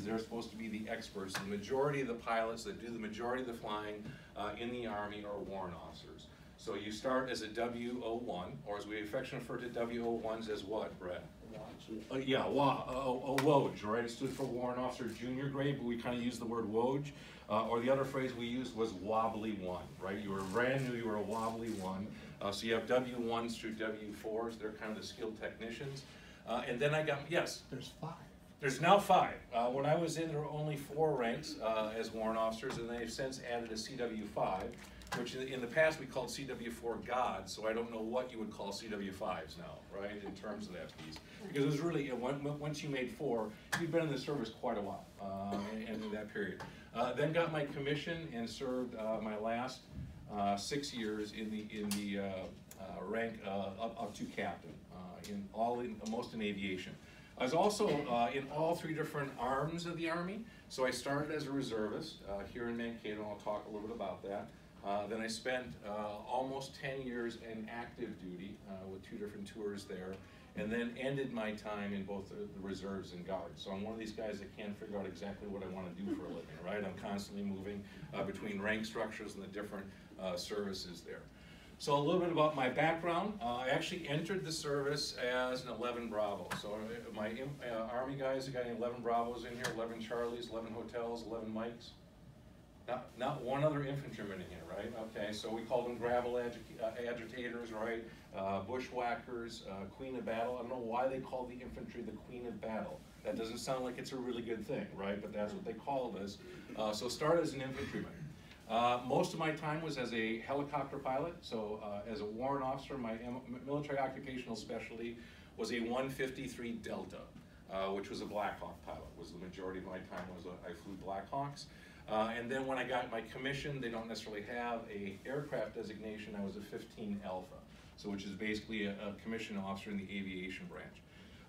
they're supposed to be the experts. The majority of the pilots that do the majority of the flying in the Army are warrant officers. So you start as a WO1, or as we affectionately refer to WO1s as what, Brett? Yeah, WOJ, right? It stood for Warrant Officer Junior Grade, but we kind of use the word WOJ. Or the other phrase we used was wobbly one, right? You were brand new, you were a wobbly one. So you have W1s through W4s, they're kind of the skilled technicians. And then I got, yes? There's 5. There's now 5. When I was in, there were only 4 ranks as warrant officers, and they've since added a CW5, which in the past we called CW4 gods, so I don't know what you would call CW5s now, right, in terms of that piece. Because it was really, once you made 4, you've been in the service quite a while, and in that period. Then got my commission and served my last 6 years in the rank up to captain, most in aviation. I was also in all 3 different arms of the Army. So I started as a reservist here in Mankato, and I'll talk a little bit about that. Then I spent almost 10 years in active duty with 2 different tours there, and then ended my time in both the reserves and guards. So I'm one of these guys that can't figure out exactly what I want to do for a living, right? I'm constantly moving between rank structures and the different services there. So a little bit about my background. I actually entered the service as an 11 Bravo. So my Army guys, I got 11 Bravos in here, 11 Charlies, 11 Hotels, 11 Mikes. Not one other infantryman in here, right? Okay, so we call them gravel agitators, right? Bushwhackers, Queen of Battle. I don't know why they call the infantry the Queen of Battle. That doesn't sound like it's a really good thing, right? But that's what they called us. So started as an infantryman. Most of my time was as a helicopter pilot. So as a warrant officer, my military occupational specialty was a 153 Delta, which was a Black Hawk pilot. Was the majority of my time I flew Black Hawks. And then when I got my commission, they don't necessarily have a aircraft designation. I was a 15 Alpha, so which is basically a commissioned officer in the aviation branch.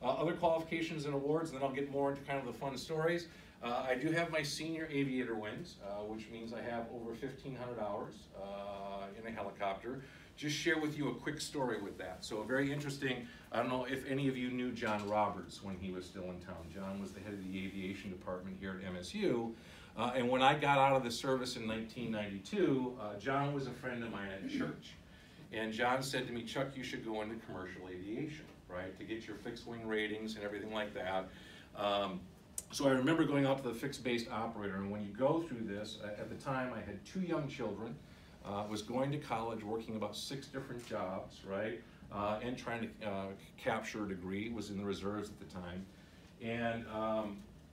Other qualifications and awards, and then I'll get more into kind of the fun stories. I do have my senior aviator wings, which means I have over 1,500 hours in a helicopter. Just share with you a quick story with that. So very interesting, I don't know if any of you knew John Roberts when he was still in town. John was the head of the aviation department here at MSU. And when I got out of the service in 1992, John was a friend of mine at church. And John said to me, Chuck, you should go into commercial aviation, right, to get your fixed wing ratings and everything like that. So I remember going out to the fixed-based operator, and when you go through this, at the time I had 2 young children, was going to college, working about 6 different jobs, right, and trying to capture a degree, was in the reserves at the time. And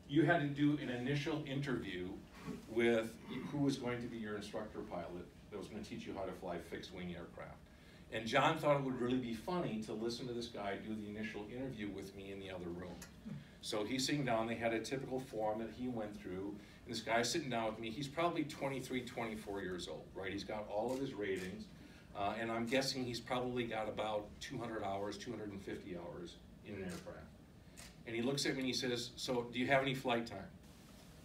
you had to do an initial interview with who was going to be your instructor pilot that was going to teach you how to fly fixed-wing aircraft. And John thought it would really be funny to listen to this guy do the initial interview with me in the other room. So he's sitting down, they had a typical form that he went through, and this guy's sitting down with me. He's probably 23, 24 years old, right? He's got all of his ratings, and I'm guessing he's probably got about 200 hours, 250 hours in an aircraft. And he looks at me and he says, so do you have any flight time?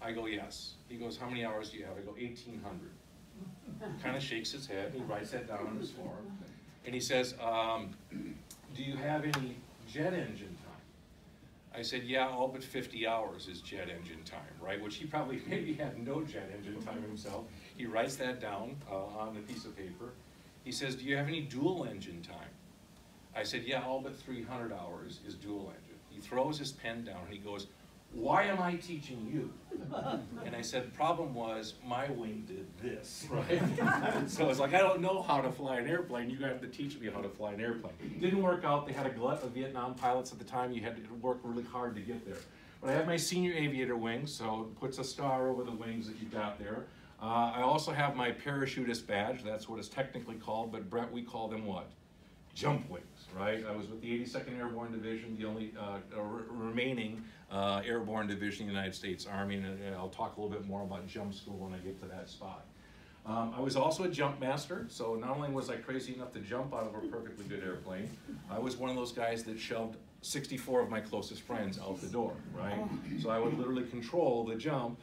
I go, yes. He goes, how many hours do you have? I go, 1,800. Kind of shakes his head, he writes that down on his form. And he says, do you have any jet engine time? I said, yeah, all but 50 hours is jet engine time, right? Which he probably maybe had no jet engine time himself. He writes that down on a piece of paper. He says, do you have any dual engine time? I said, yeah, all but 300 hours is dual engine. He throws his pen down and he goes, why am I teaching you? And I said, the problem was my wing did this, right? So I was like, I don't know how to fly an airplane. You have to teach me how to fly an airplane. Didn't work out. They had a glut of Vietnam pilots at the time. You had to work really hard to get there. But I have my senior aviator wings, so it puts a star over the wings that you got there. I also have my parachutist badge. That's what it's technically called, but Brett, we call them what? Jump wings, right? I was with the 82nd Airborne Division, the only remaining airborne division in the United States Army, and I'll talk a little bit more about jump school when I get to that spot. I was also a jump master, so not only was I crazy enough to jump out of a perfectly good airplane, I was one of those guys that shoved 64 of my closest friends out the door, right? So I would literally control the jump.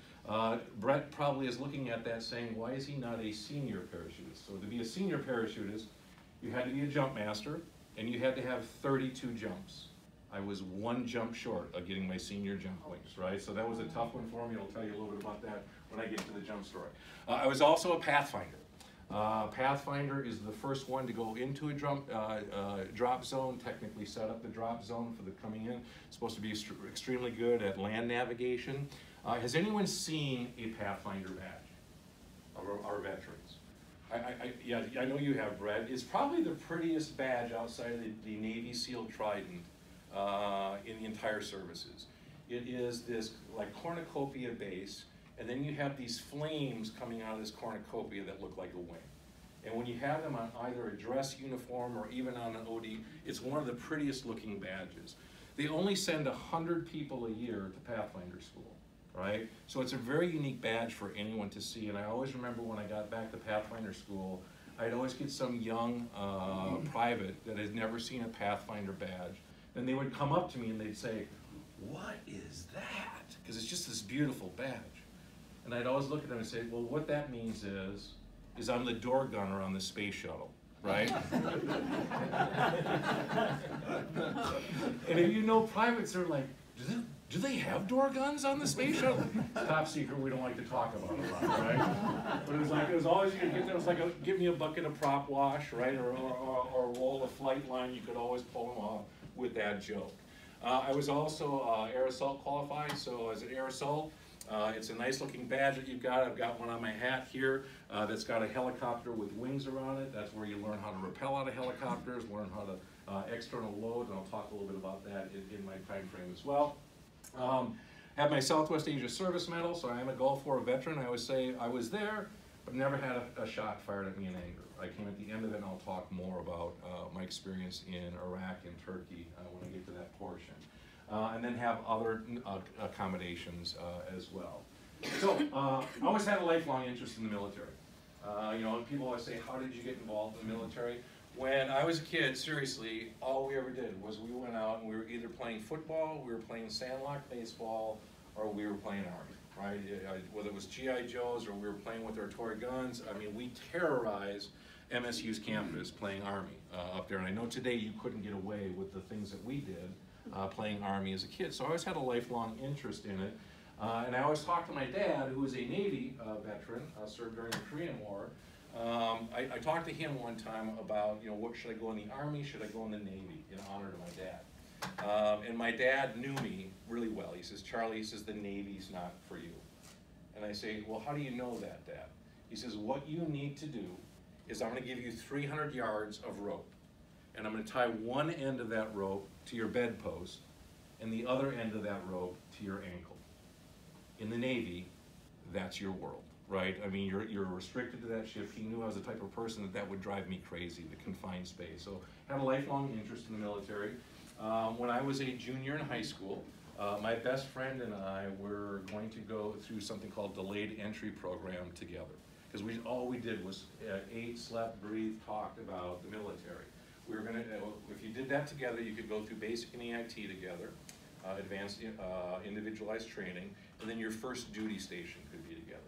Brett probably is looking at that saying, why is he not a senior parachutist? So to be a senior parachutist, you had to be a jump master, and you had to have 32 jumps. I was one jump short of getting my senior jump wings, right? So that was a tough one for me. I'll tell you a little bit about that when I get to the jump story. I was also a Pathfinder. Pathfinder is the first one to go into a drop zone, technically set up the drop zone for the coming in. It's supposed to be extremely good at land navigation. Has anyone seen a Pathfinder badge of our veterans? Yeah, I know you have, Brett. It's probably the prettiest badge outside of the Navy SEAL Trident in the entire services. It is this like cornucopia base, and then you have these flames coming out of this cornucopia that look like a wing. And when you have them on either a dress uniform or even on an OD, it's one of the prettiest looking badges. They only send 100 people a year to Pathfinder school, right? So it's a very unique badge for anyone to see. And I always remember when I got back to Pathfinder school, I'd always get some young private that had never seen a Pathfinder badge. And they would come up to me and they'd say, "What is that?" Because it's just this beautiful badge. And I'd always look at them and say, well, what that means is I'm the door gunner on the space shuttle, right? And if you know privates are like, do they have door guns on the space shuttle? Top secret, we don't like to talk about it a lot, right? But it was always, you could get there, it was like, give me a bucket of prop wash, right? Or a roll of flight line, you could always pull them off with that joke. I was also air assault qualified, so as an air assault, it's a nice looking badge that you've got. I've got one on my hat here that's got a helicopter with wings around it. That's where you learn how to rappel out of helicopters, learn how to external load, and I'll talk a little bit about that in my time frame as well. Have my Southwest Asia Service Medal, so I am a Gulf War veteran. I always say I was there, but never had a shot fired at me in anger. I came at the end of it, and I'll talk more about my experience in Iraq and Turkey when I get to that portion. And then have other accommodations as well. So I always had a lifelong interest in the military. You know, people always say, how did you get involved in the military? When I was a kid, seriously, all we ever did was we went out and we were either playing football, we were playing sandlot baseball, or we were playing Army, right? Whether it was G.I. Joes or we were playing with our toy guns, I mean, we terrorized MSU's campus playing Army up there. And I know today you couldn't get away with the things that we did playing Army as a kid. So I always had a lifelong interest in it. And I always talked to my dad, who was a Navy veteran, served during the Korean War. I talked to him one time about, you know, what should I go in the Army, should I go in the Navy, in honor to my dad. And my dad knew me really well. He says, Charlie, he says, the Navy's not for you. And I say, well, how do you know that, Dad? He says, what you need to do is I'm going to give you 300 yards of rope. And I'm going to tie one end of that rope to your bedpost and the other end of that rope to your ankle. In the Navy, that's your world, right? I mean, you're restricted to that shift. He knew I was the type of person that would drive me crazy, the confined space. So I had a lifelong interest in the military. When I was a junior in high school, my best friend and I were going to go through something called delayed entry program together. Because all we did was ate, slept, breathed, talked about the military. We were going to, if you did that together, you could go through basic and EIT together, advanced individualized training, and then your first duty station could be together.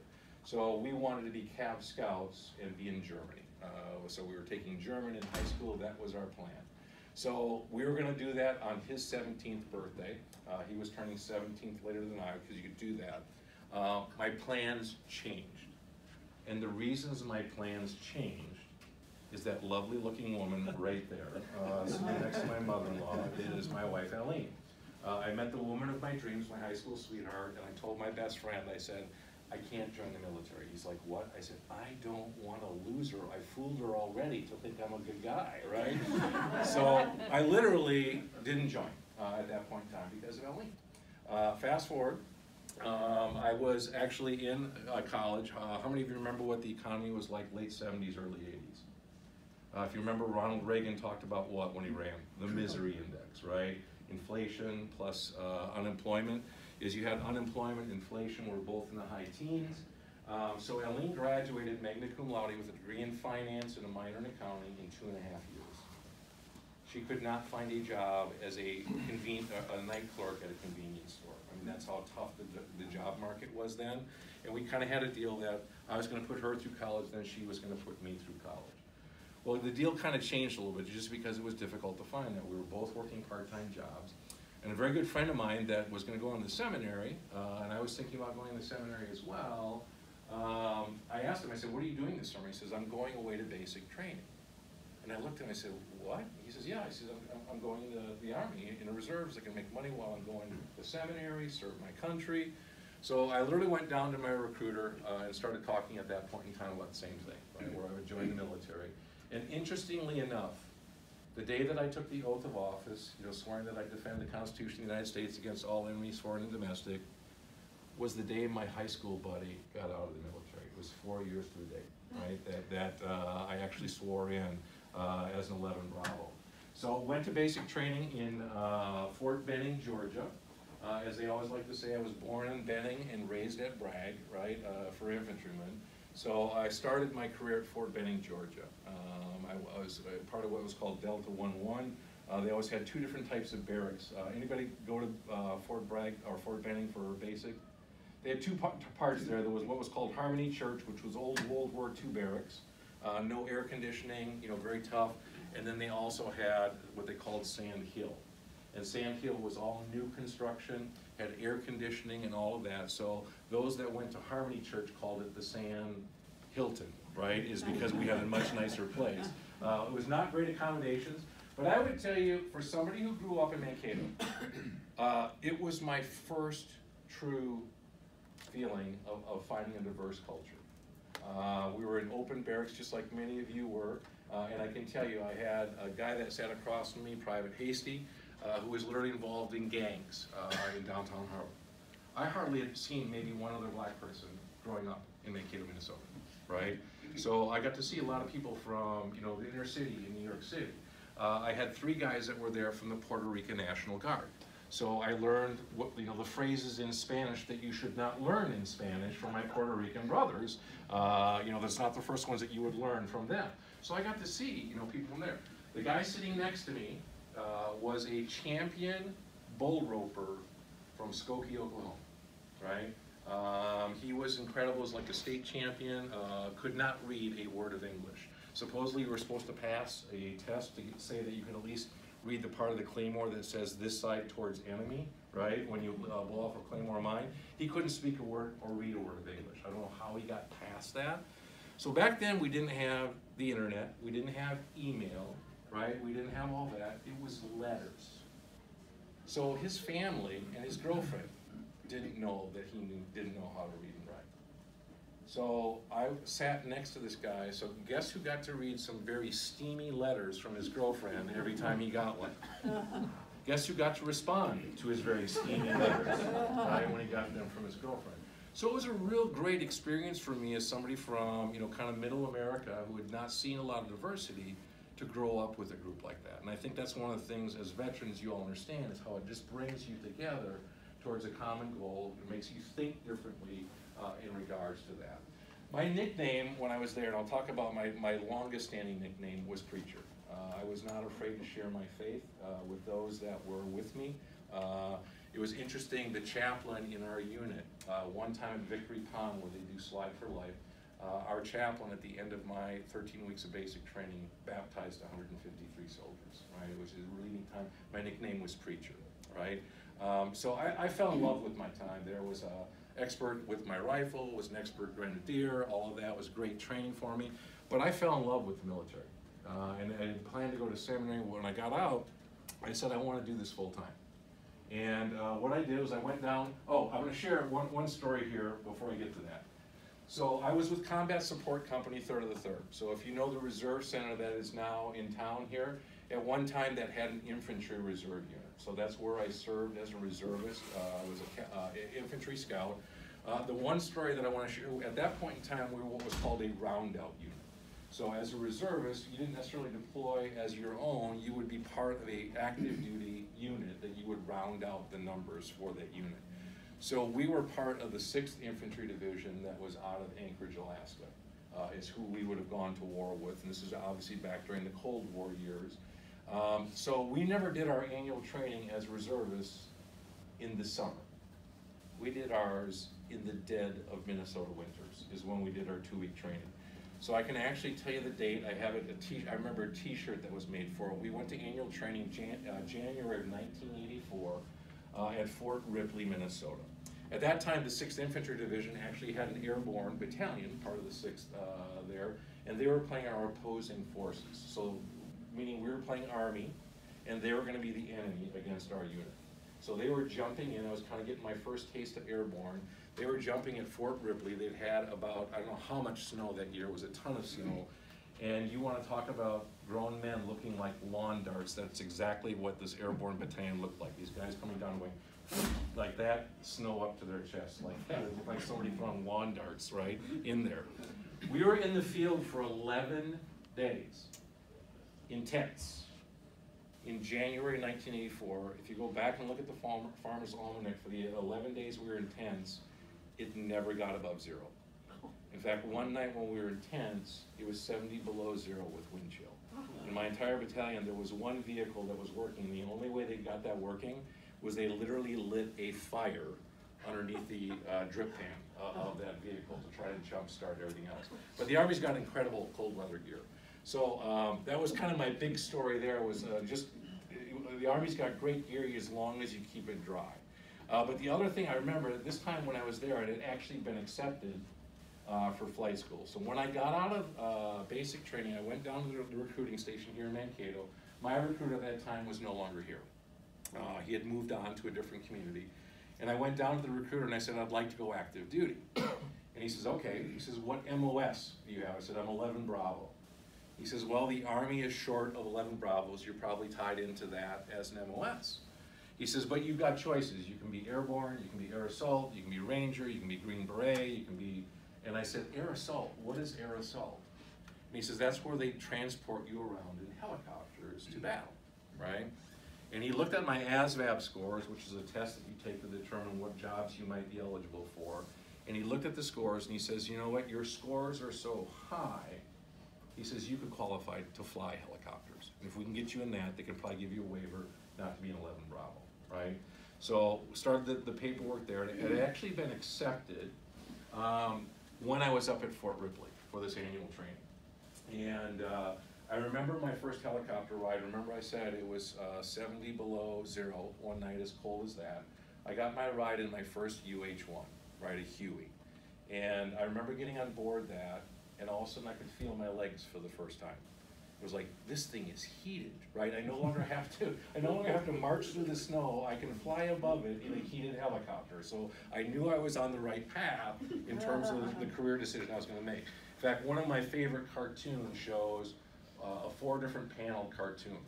So we wanted to be Cav Scouts and be in Germany. So we were taking German in high school, that was our plan. So we were going to do that on his 17th birthday. He was turning 17th later than I, because you could do that. My plans changed. And the reasons my plans changed is that lovely looking woman right there, sitting next to my mother-in-law, is my wife, Eileen. I met the woman of my dreams, my high school sweetheart, and I told my best friend, I said, I can't join the military. He's like, what? I said, I don't want to lose her. I fooled her already to think I'm a good guy, right? So I literally didn't join at that point in time because of Eileen. Fast forward. I was actually in college. How many of you remember what the economy was like late 70s, early 80s? If you remember, Ronald Reagan talked about what when he ran? The misery index, right? Inflation plus unemployment. Is you had unemployment, inflation were both in the high teens. So Eileen graduated magna cum laude with a degree in finance and a minor in accounting in 2.5 years. She could not find a job as a night clerk at a convenience store. I mean, that's how tough the job market was then. And we kind of had a deal that I was going to put her through college, then she was going to put me through college. Well, the deal kind of changed a little bit just because it was difficult to find that. We were both working part-time jobs. And a very good friend of mine that was going to go into the seminary, and I was thinking about going to the seminary as well, I asked him, I said, what are you doing this summer? He says, I'm going away to basic training. And I looked at him, I said, what? He says, yeah. He says, I'm going to the Army in the reserves. I can make money while I'm going to the seminary, serve my country. So I literally went down to my recruiter and started talking at that point in time about the same thing, right, where I would join the military. And interestingly enough, the day that I took the oath of office, swearing that I'd defend the Constitution of the United States against all enemies, foreign and domestic, was the day my high school buddy got out of the military. It was 4 years to the date, right, that I actually swore in as an 11 Bravo. So went to basic training in Fort Benning, Georgia. As they always like to say, I was born in Benning and raised at Bragg, right, for infantrymen. So I started my career at Fort Benning, Georgia. I was part of what was called Delta 11. They always had two different types of barracks. Anybody go to Fort Bragg or Fort Benning for basic? They had two parts there. There was what was called Harmony Church, which was old World War II barracks. No air conditioning, very tough. And then they also had what they called Sand Hill. And Sand Hill was all new construction, had air conditioning and all of that. So those that went to Harmony Church called it the Sand Hilton, right? Is because we had a much nicer place. It was not great accommodations, but I would tell you, for somebody who grew up in Mankato, it was my first true feeling of finding a diverse culture. We were in open barracks just like many of you were, and I can tell you I had a guy that sat across from me, Private Hasty, who was literally involved in gangs in downtown Harlem. I hardly had seen maybe one other black person growing up in Mankato, Minnesota, right? So I got to see a lot of people from the inner city in New York City. I had 3 guys that were there from the Puerto Rican National Guard. So I learned what the phrases in Spanish that you should not learn in Spanish from my Puerto Rican brothers. That's not the first ones that you would learn from them. So I got to see people from there. The guy sitting next to me was a champion bull roper from Skokie, Oklahoma, right? He was incredible, was like a state champion, could not read a word of English. Supposedly you were supposed to pass a test to say that you could at least read the part of the claymore that says this side towards enemy, right? When you blow off a claymore mine. He couldn't speak a word or read a word of English. I don't know how he got past that. So back then we didn't have the internet, we didn't have email, right? We didn't have all that. It was letters. So his family and his girlfriend didn't know that he didn't know how to read and write. So I sat next to this guy, so guess who got to read some very steamy letters from his girlfriend every time he got one? Guess who got to respond to his very steamy letters, right, when he got them from his girlfriend? So it was a real great experience for me as somebody from, kind of middle America who had not seen a lot of diversity to grow up with a group like that. And I think that's one of the things as veterans you all understand is how it just brings you together towards a common goal. It makes you think differently in regards to that. My nickname when I was there, and I'll talk about my longest standing nickname, was Preacher. I was not afraid to share my faith with those that were with me. It was interesting, the chaplain in our unit, one time at Victory Pond where they do Slide for Life, our chaplain at the end of my 13 weeks of basic training baptized 153 soldiers, right? Which is a really neat time. My nickname was Preacher, right? So I fell in love with my time there. Was an expert with my rifle, was an expert grenadier, all of that was great training for me. But I fell in love with the military. And I planned to go to seminary. When I got out, I said I want to do this full time. And what I did was I went down, I'm going to share one story here before I get to that. So I was with Combat Support Company, 3rd of the 3rd. So if you know the Reserve Center that is now in town here, at one time that had an infantry reserve unit. So that's where I served as a reservist. I was an infantry scout. The one story that I want to share, at that point in time, we were what was called a round-out unit. So as a reservist, you didn't necessarily deploy as your own, you would be part of an active duty unit that you would round out the numbers for that unit. So we were part of the 6th Infantry Division that was out of Anchorage, Alaska, is who we would have gone to war with, and this is obviously back during the Cold War years. So we never did our annual training as reservists in the summer. We did ours in the dead of Minnesota winters, is when we did our 2-week training. So I can actually tell you the date. I have it. I remember a T-shirt that was made for it. We went to annual training January of 1984 at Fort Ripley, Minnesota. At that time, the 6th Infantry Division actually had an airborne battalion, part of the 6th there, and they were playing our opposing forces. So, meaning we were playing Army, and they were going to be the enemy against our unit. So they were jumping in. I was kind of getting my first taste of airborne. They were jumping at Fort Ripley. They'd had about, I don't know how much snow that year. It was a ton of snow. And you want to talk about grown men looking like lawn darts. That's exactly what this airborne battalion looked like. These guys coming down going like that, snow up to their chest like that. It looked like somebody throwing lawn darts right in there. We were in the field for 11 days in tents. In January 1984, if you go back and look at the Farmer's Almanac for the 11 days we were in tents, it never got above 0. In fact, one night when we were in tents, it was 70 below 0 with wind chill. In my entire battalion, there was one vehicle that was working. The only way they got that working was they literally lit a fire underneath the drip pan of that vehicle to try to jumpstart everything else. But the Army's got incredible cold weather gear. So that was kind of my big story there, was the Army's got great gear as long as you keep it dry. But the other thing I remember, this time when I was there, it had actually been accepted for flight school. So when I got out of basic training, I went down to the recruiting station here in Mankato. My recruiter at that time was no longer here. He had moved on to a different community. And I went down to the recruiter and I said, I'd like to go active duty. And he says, okay. He says, what MOS do you have? I said, I'm 11 Bravo. He says, well, the Army is short of 11 Bravos. You're probably tied into that as an MOS. He says, but you've got choices. You can be airborne, you can be air assault, you can be ranger, you can be Green Beret, you can be, and I said, air assault, what is air assault? And he says, that's where they transport you around in helicopters to battle, right? And he looked at my ASVAB scores, which is a test that you take to determine what jobs you might be eligible for. And he looked at the scores and he says, you know what, your scores are so high, he says, you could qualify to fly helicopters. And if we can get you in that, they can probably give you a waiver not to be an 11 Bravo, right? So started the paperwork there, and it had actually been accepted when I was up at Fort Ripley for this annual training. And I remember my first helicopter ride. Remember I said it was 70 below 0 one night, as cold as that. I got my ride in my first UH-1, right, a Huey. And I remember getting on board that, and all of a sudden I could feel my legs for the first time. It was like, this thing is heated, right? I no longer have to march through the snow. I can fly above it in a heated helicopter. So I knew I was on the right path in terms of the career decision I was going to make. In fact, one of my favorite cartoons shows a 4 different panel cartoon.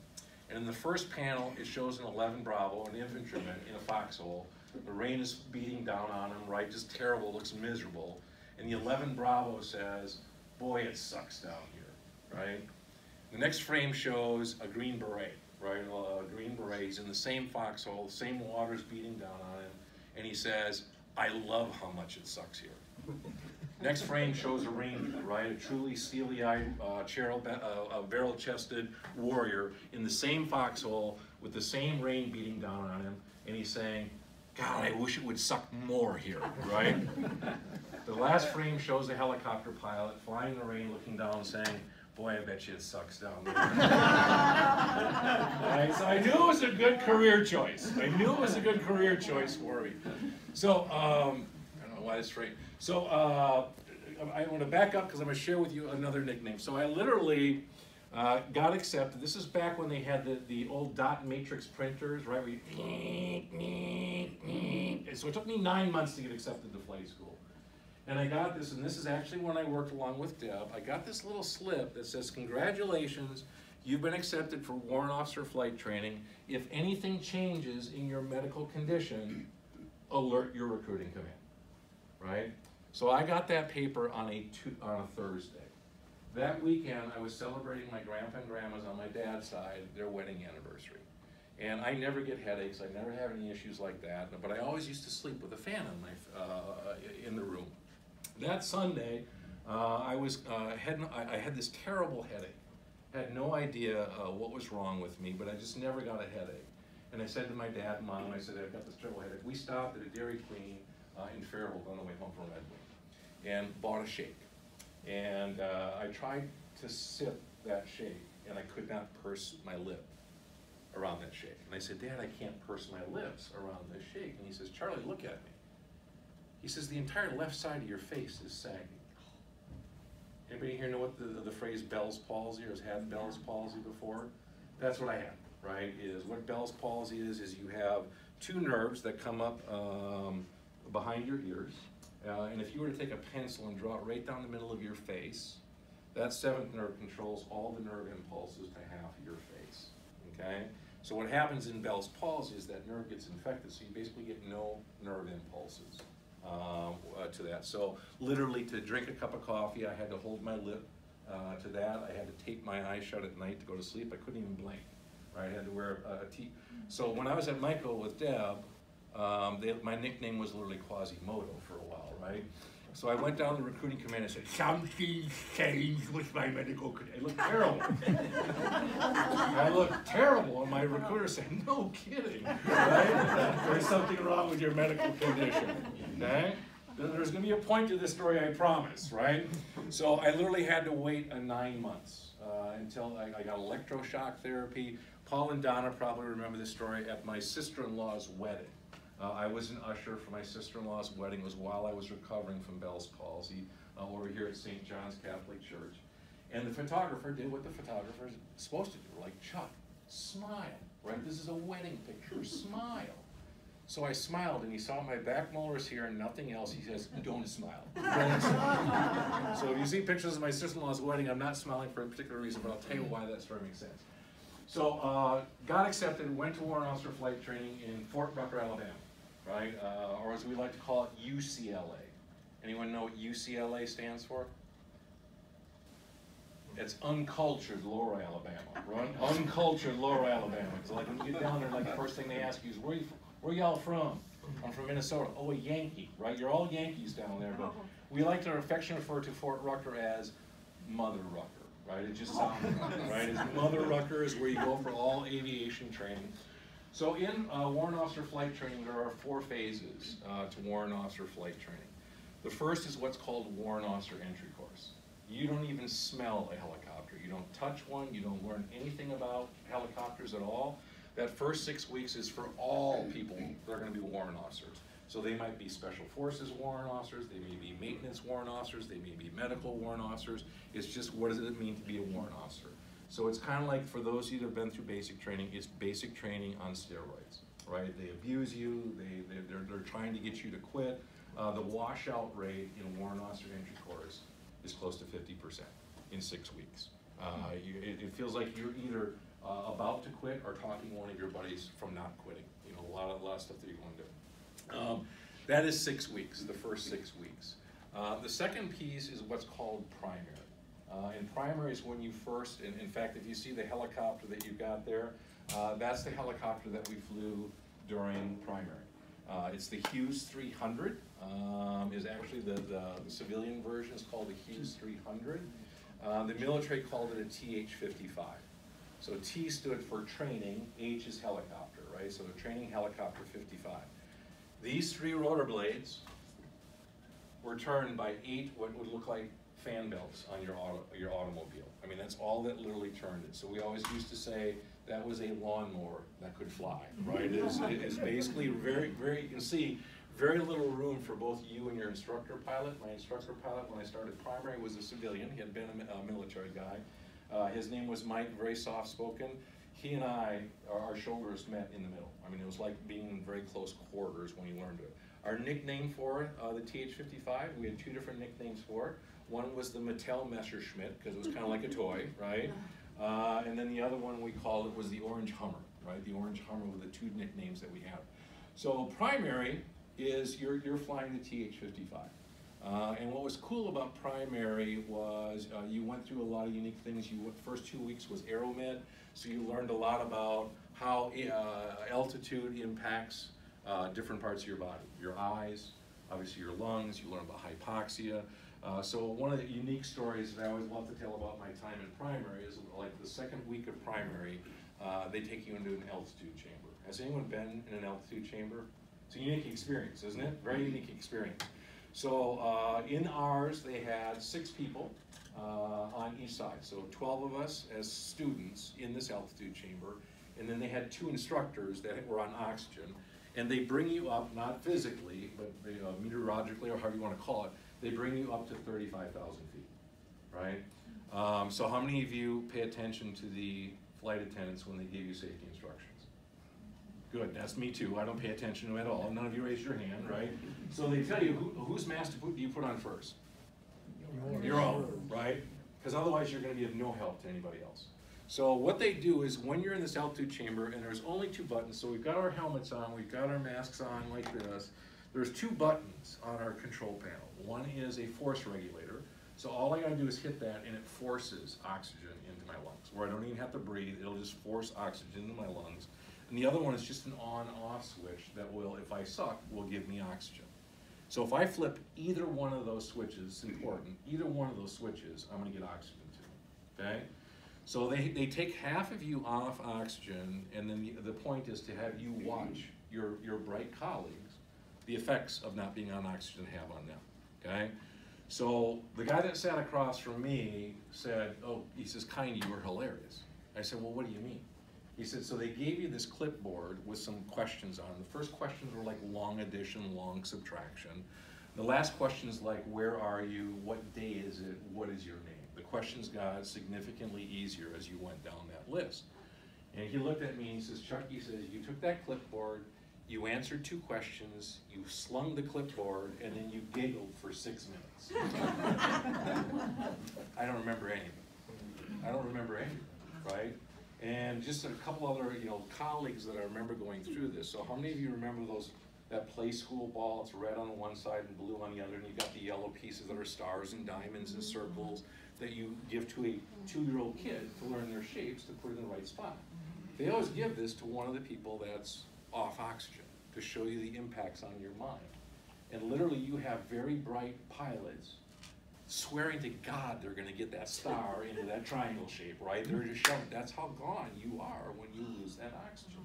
And in the first panel, it shows an 11 Bravo, an infantryman in a foxhole. The rain is beating down on him, right? Just terrible, looks miserable. And the 11 Bravo says, boy, it sucks down here, right? The next frame shows a Green Beret, right? A Green Beret, he's in the same foxhole, the same water's beating down on him, and he says, I love how much it sucks here. Next frame shows a Ranger, right? A truly steely-eyed, barrel-chested warrior in the same foxhole with the same rain beating down on him, and he's saying, God, I wish it would suck more here, right? The last frame shows a helicopter pilot flying in the rain, looking down, saying, boy, I bet you it sucks down there. Right, so I knew it was a good career choice. I knew it was a good career choice for me. So, I don't know why it's straight. So, I want to back up because I'm going to share with you another nickname. So I literally got accepted. This is back when they had the old dot matrix printers, right? Where you, so it took me 9 months to get accepted to flight school. And I got this, and this is actually when I worked along with Deb. I got this little slip that says, congratulations, you've been accepted for warrant officer flight training. If anything changes in your medical condition, alert your recruiting command, right? So I got that paper on a Thursday. That weekend, I was celebrating my grandpa and grandma's on my dad's side, their wedding anniversary. And I never get headaches, I never have any issues like that, but I always used to sleep with a fan on my, in the room. That Sunday, I had this terrible headache. Had no idea what was wrong with me, but I just never got a headache. And I said to my dad and mom, I said, I've got this terrible headache. We stopped at a Dairy Queen in Faribault on the way home from Red Wing and bought a shake. And I tried to sip that shake, and I could not purse my lip around that shake. And I said, Dad, I can't purse my lips around this shake. And he says, Charlie, look at me. He says, the entire left side of your face is sagging. Anybody here know what the phrase Bell's palsy, or has had Bell's palsy before? That's what I have, right? Is what Bell's palsy is you have two nerves that come up behind your ears. And if you were to take a pencil and draw it right down the middle of your face, that seventh nerve controls all the nerve impulses to half of your face, okay? So what happens in Bell's palsy is that nerve gets infected, so you basically get no nerve impulses to that. So literally, to drink a cup of coffee, I had to hold my lip to that. I had to tape my eyes shut at night to go to sleep. I couldn't even blink, right? I had to wear a T. So when I was at Michael with Deb, my nickname was literally Quasimodo for a while, right? So I went down to the recruiting command and said, something's changed with my medical condition. I looked terrible. I looked terrible, and my recruiter said, no kidding, right? There's something wrong with your medical condition, okay? There's gonna be a point to this story, I promise, right? So I literally had to wait 9 months until I got electroshock therapy. Paul and Donna probably remember this story at my sister-in-law's wedding. I was an usher for my sister-in-law's wedding. It was while I was recovering from Bell's palsy over here at St. John's Catholic Church. And the photographer did what the photographer is supposed to do, like, Chuck, smile, right? This is a wedding picture, smile. So I smiled, and he saw my back molars here and nothing else. He says, don't smile, don't smile. So if you see pictures of my sister-in-law's wedding, I'm not smiling for a particular reason, but I'll tell you why that story makes sense. So got accepted, went to Warrant Officer Flight Training in Fort Rucker, Alabama, right? Or as we like to call it, UCLA. Anyone know what UCLA stands for? It's Uncultured Lower Alabama, right? Uncultured Lower Alabama. It's like when you get down there, like the first thing they ask you is, where y'all from? I'm from Minnesota. Oh, a Yankee, right? You're all Yankees down there, but we like to affectionately refer to Fort Rucker as Mother Rucker. Right, it just sounds right. It's Mother Rucker is where you go for all aviation training. So in Warrant Officer Flight Training, there are 4 phases to Warrant Officer Flight Training. The first is what's called Warrant Officer Entry Course. You don't even smell a helicopter. You don't touch one. You don't learn anything about helicopters at all. That first 6 weeks is for all people that are going to be warrant officers. So they might be Special Forces warrant officers, they may be maintenance warrant officers, they may be medical warrant officers. It's just, what does it mean to be a warrant officer? So it's kind of like, for those of you that have been through basic training, it's basic training on steroids, right? They abuse you, they're trying to get you to quit. The washout rate in warrant officer entry course is close to 50% in 6 weeks. It feels like you're either about to quit or talking one of your buddies from not quitting. You know, a lot of stuff that you're going to do. That is 6 weeks, the first 6 weeks. The second piece is what's called primary. And primary is when you first, and in fact, if you see the helicopter that you've got there, that's the helicopter that we flew during primary. It's the Hughes 300, is actually the civilian version is called the Hughes 300. The military called it a TH-55. So T stood for training, H is helicopter, right? So the training helicopter 55. These 3 rotor blades were turned by 8 what would look like fan belts on your automobile. I mean, that's all that literally turned it. So we always used to say that was a lawnmower that could fly, right? It's basically very, you can see, very little room for both you and your instructor pilot. My instructor pilot, when I started primary, was a civilian. He had been a military guy. His name was Mike, very soft-spoken. He and I, our shoulders met in the middle. I mean, it was like being in very close quarters when you learned it. Our nickname for it, the TH-55, we had 2 different nicknames for it. One was the Mattel Messerschmitt, because it was kind of like a toy, right? And then the other one we called it was the Orange Hummer, right? The Orange Hummer were the 2 nicknames that we have. So primary is you're flying the TH-55. And what was cool about primary was you went through a lot of unique things. First 2 weeks was Aeromed, so you learned a lot about how altitude impacts different parts of your body. Your eyes, obviously your lungs, you learn about hypoxia. So one of the unique stories that I always love to tell about my time in primary is like the second week of primary, they take you into an altitude chamber. Has anyone been in an altitude chamber? It's a unique experience, isn't it? Very unique experience. So in ours, they had 6 people on each side. So 12 of us as students in this altitude chamber, and then they had 2 instructors that were on oxygen. And they bring you up, not physically, but meteorologically, or however you want to call it, they bring you up to 35,000 feet, right? So how many of you pay attention to the flight attendants when they give you safety instructions? Good, that's me too. I don't pay attention to them at all. None of you raise your hand, right? So they tell you, whose mask do you put on first? Your own, right? Because otherwise you're going to be of no help to anybody else. So what they do is when you're in this altitude chamber, and there's only 2 buttons, so we've got our helmets on, we've got our masks on like this. There's 2 buttons on our control panel. One is a force regulator. So all I gotta do is hit that and it forces oxygen into my lungs, where I don't even have to breathe, it'll just force oxygen into my lungs. And the other one is just an on-off switch that will, if I suck, will give me oxygen. So if I flip either one of those switches, it's important, either one of those switches, I'm gonna get oxygen to, okay? So they take half of you off oxygen, and then the point is to have you watch your bright colleagues, the effects of not being on oxygen have on them, okay? So the guy that sat across from me said, oh, he says, Kind, you were hilarious. I said, well, what do you mean? He said, so they gave you this clipboard with some questions on it. The first questions were like long addition, long subtraction. The last question is like, where are you? What day is it? What is your name? The questions got significantly easier as you went down that list. And he looked at me and he says, Chuck, he says, you took that clipboard, you answered 2 questions, you slung the clipboard, and then you giggled for 6 minutes. I don't remember any of it. I don't remember any of it, right? And just a couple other, colleagues that I remember going through this. So how many of you remember that play school ball? It's red on one side and blue on the other, and you've got the yellow pieces that are stars and diamonds and circles that you give to a 2-year-old kid to learn their shapes to put it in the right spot. They always give this to one of the people that's off oxygen to show you the impacts on your mind. And literally you have very bright pilots swearing to God they're going to get that star into that triangle shape, right? They're just showing that's how gone you are when you lose that oxygen.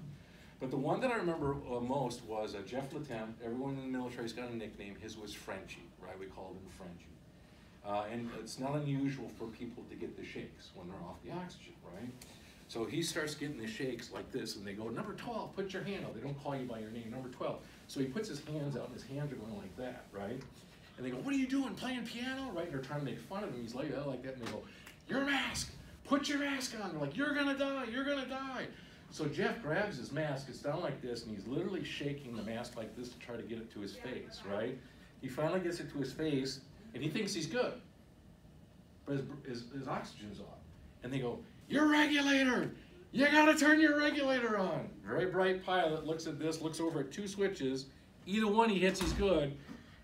But the one that I remember most was Jeff Latemp. Everyone in the military's got a nickname. His was Frenchie, right? We called him Frenchie. And it's not unusual for people to get the shakes when they're off the oxygen, right? So he starts getting the shakes like this, and they go, number 12, put your hand out. They don't call you by your name, number 12. So he puts his hands out, and his hands are going like that, right? And they go, what are you doing, playing piano, right? And they're trying to make fun of him. He's like that, and they go, your mask, put your mask on. They're like, you're gonna die, you're gonna die. So Jeff grabs his mask, it's down like this, and he's literally shaking the mask like this to try to get it to his face, right? He finally gets it to his face, and he thinks he's good, but his oxygen's off. And they go, your regulator, you gotta turn your regulator on. Very bright pilot looks at this, looks over at 2 switches, either one he hits, he's good,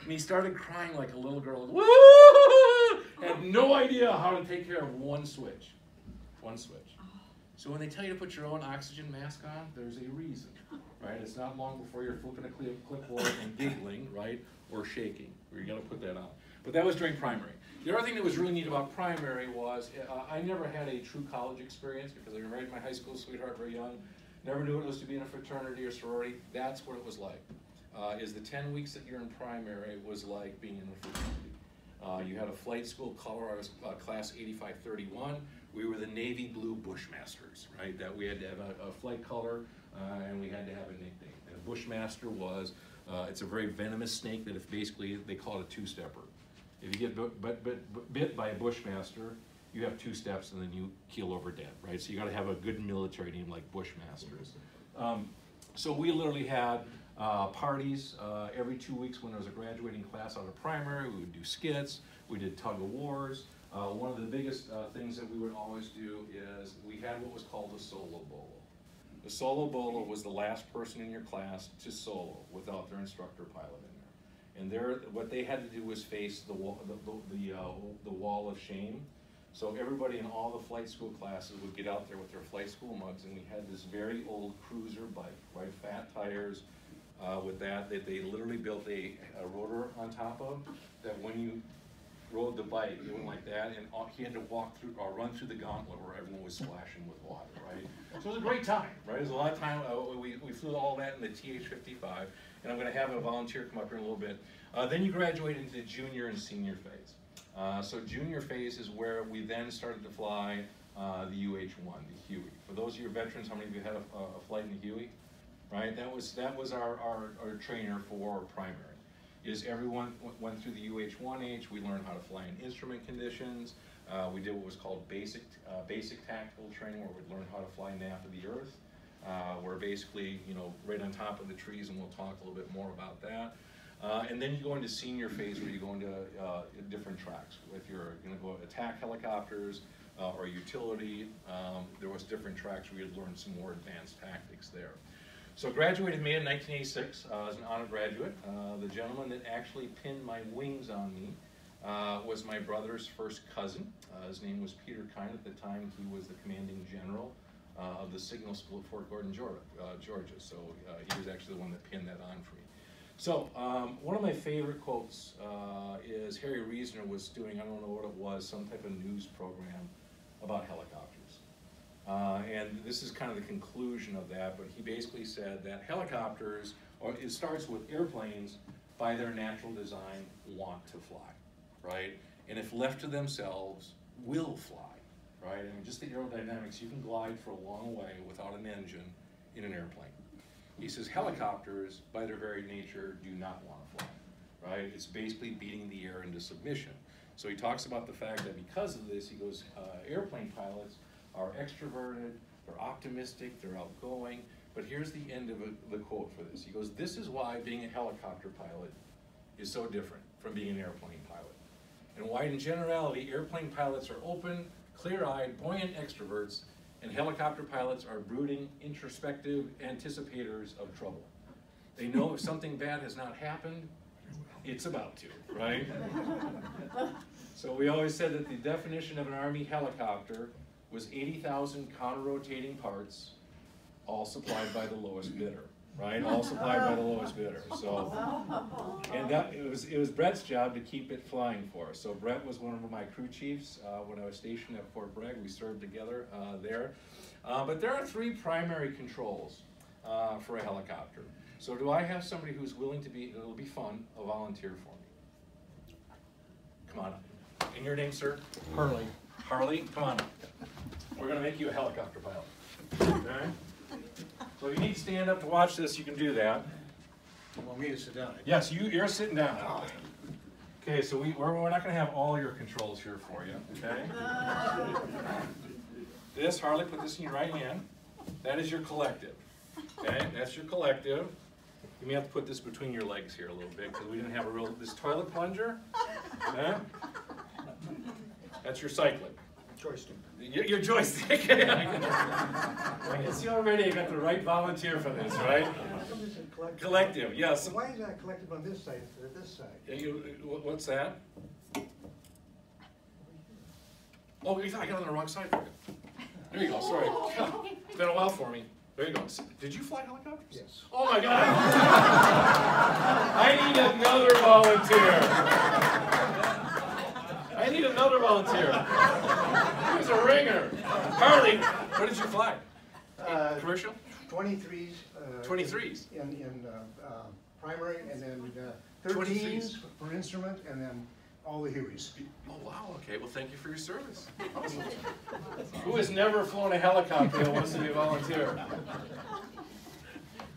and he started crying like a little girl. Woo! Had no idea how to take care of one switch. One switch. So when they tell you to put your own oxygen mask on, there's a reason, right? It's not long before you're flipping a clipboard and giggling, right? Or shaking, or you gotta put that on. But that was during primary. The other thing that was really neat about primary was I never had a true college experience because I married my high school sweetheart very young. Never knew what it was to be in a fraternity or sorority. That's what it was like. Is the 10 weeks that you're in primary was like being in a fraternity. You had a flight school color. I was class 8531. We were the navy blue Bushmasters, right? That we had to have a flight color and we had to have a nickname. And a Bushmaster was, it's a very venomous snake that if basically they call it a 2-stepper. If you get bit by a Bushmaster, you have 2 steps and then you keel over dead, right? So you gotta have a good military name like Bushmasters. So we literally had parties every 2 weeks when there was a graduating class out of primary. We would do skits, we did tug of wars. One of the biggest things that we would always do is we had what was called a solo bolo. The solo bolo was the last person in your class to solo without their instructor pilot in there. And what they had to do was face the wall of shame. So everybody in all the flight school classes would get out there with their flight school mugs, and we had this very old cruiser bike, right? Fat tires. With that, they literally built a rotor on top of that when you rode the bike, it went like that, and he had to walk through or run through the gauntlet where everyone was splashing with water, right? So it was a great time, right? It was a lot of time. We flew all that in the TH-55, and I'm going to have a volunteer come up here in a little bit. Then you graduate into the junior and senior phase. So junior phase is where we then started to fly the UH-1, the Huey. For those of you veterans, how many of you had a flight in the Huey? Right, that was our trainer for primary. Is everyone went through the UH-1H, we learned how to fly in instrument conditions, we did what was called basic tactical training, where we'd learn how to fly nav of the earth. We're basically, you know, right on top of the trees, and we'll talk a little bit more about that. And then you go into senior phase, where you go into different tracks. If you're going to go attack helicopters or utility, there was different tracks where you'd learn some more advanced tactics there. So graduated May of 1986 as an honor graduate. The gentleman that actually pinned my wings on me was my brother's first cousin. His name was Peter Kine. At the time, he was the commanding general of the Signal School at Fort Gordon, Georgia. So he was actually the one that pinned that on for me. So one of my favorite quotes is Harry Reasoner was doing, I don't know what it was, some type of news program about helicopters. And this is kind of the conclusion of that, but he basically said that helicopters, or it starts with airplanes, by their natural design, want to fly, right? And if left to themselves, will fly, right? I mean, just the aerodynamics, you can glide for a long way without an engine in an airplane. He says helicopters, by their very nature, do not want to fly, right? It's basically beating the air into submission. So he talks about the fact that because of this, he goes, airplane pilots are extroverted, they're optimistic, they're outgoing, but here's the end of the quote for this. He goes, this is why being a helicopter pilot is so different from being an airplane pilot. And why in generality, airplane pilots are open, clear-eyed, buoyant extroverts, and helicopter pilots are brooding, introspective anticipators of trouble. They know if something bad has not happened, it's about to, right? So we always said that the definition of an Army helicopter was 80,000 counter-rotating parts, all supplied by the lowest bidder, right? All supplied by the lowest bidder. So, and that it was Brett's job to keep it flying for us. So Brett was one of my crew chiefs when I was stationed at Fort Bragg. We served together there. But there are three primary controls for a helicopter. So do I have somebody who's willing to be, it'll be fun, a volunteer for me? Come on up. And your name, sir? Harley. Harley, come on up. We're going to make you a helicopter pilot. Okay? So if you need to stand up to watch this, you can do that. You want me to sit down? Yes, you're sitting down. Okay, so we're not going to have all your controls here for you, okay? This, Harley, put this in your right hand. That is your collective, okay? That's your collective. You may have to put this between your legs here a little bit because we didn't have this toilet plunger. Okay? That's your cyclic. Joystick. Your joystick. I can see already you got the right volunteer for this, right? Collective, yes. So why is that collective on this side instead of this side? What's that? Oh, you thought I got on the wrong side. There you go, sorry. It's been a while for me. There you go. Did you fly helicopters? Yes. Oh my God. I need another volunteer. I need another volunteer. Who's a ringer? Harley, what did you fly? Commercial? 23s. 23s? In primary, and then 13s for instrument, and then all the Hueys. Oh wow, okay, well thank you for your service. Awesome. Who has never flown a helicopter and wants to be a volunteer?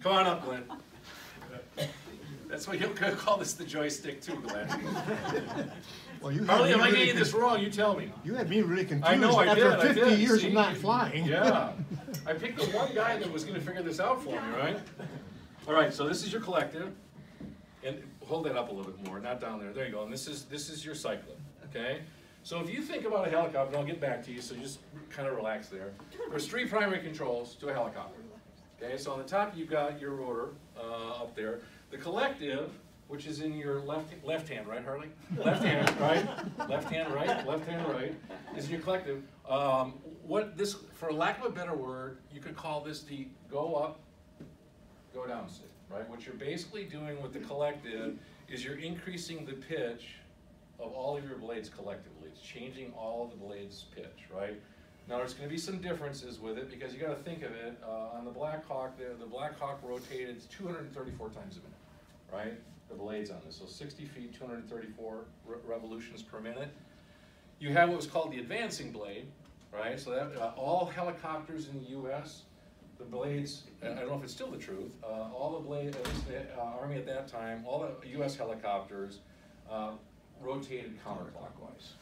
Come on up, Glenn. That's why you'll call this the joystick too, Glenn. Well, you Harley, am I getting this wrong? You tell me. You had me really confused I know, I did. after 50 years of not flying. Yeah. I picked the one guy that was going to figure this out for me, right? All right, so this is your collective. And hold that up a little bit more, not down there. There you go. And this is your cycling, okay? So if you think about a helicopter, I'll get back to you, so just kind of relax there. There's three primary controls to a helicopter. Okay, so on the top you've got your rotor up there. The collective, which is in your left hand, right, Harley? Left hand, right? Left hand, right? Left hand, right? Is in your collective. For lack of a better word, you could call this the go up, go down stick, right? What you're basically doing with the collective is you're increasing the pitch of all of your blades collectively. It's changing all of the blades' pitch, right? Now there's going to be some differences with it because you got to think of it. On the Black Hawk, the Black Hawk rotated 234 times a minute. right? The blades on this, so 60 feet, 234 revolutions per minute. You have what was called the advancing blade, right? So that all helicopters in the U.S., the blades, I don't know if it's still the truth, all the blades, at least the Army at that time, all the U.S. helicopters rotated counterclockwise.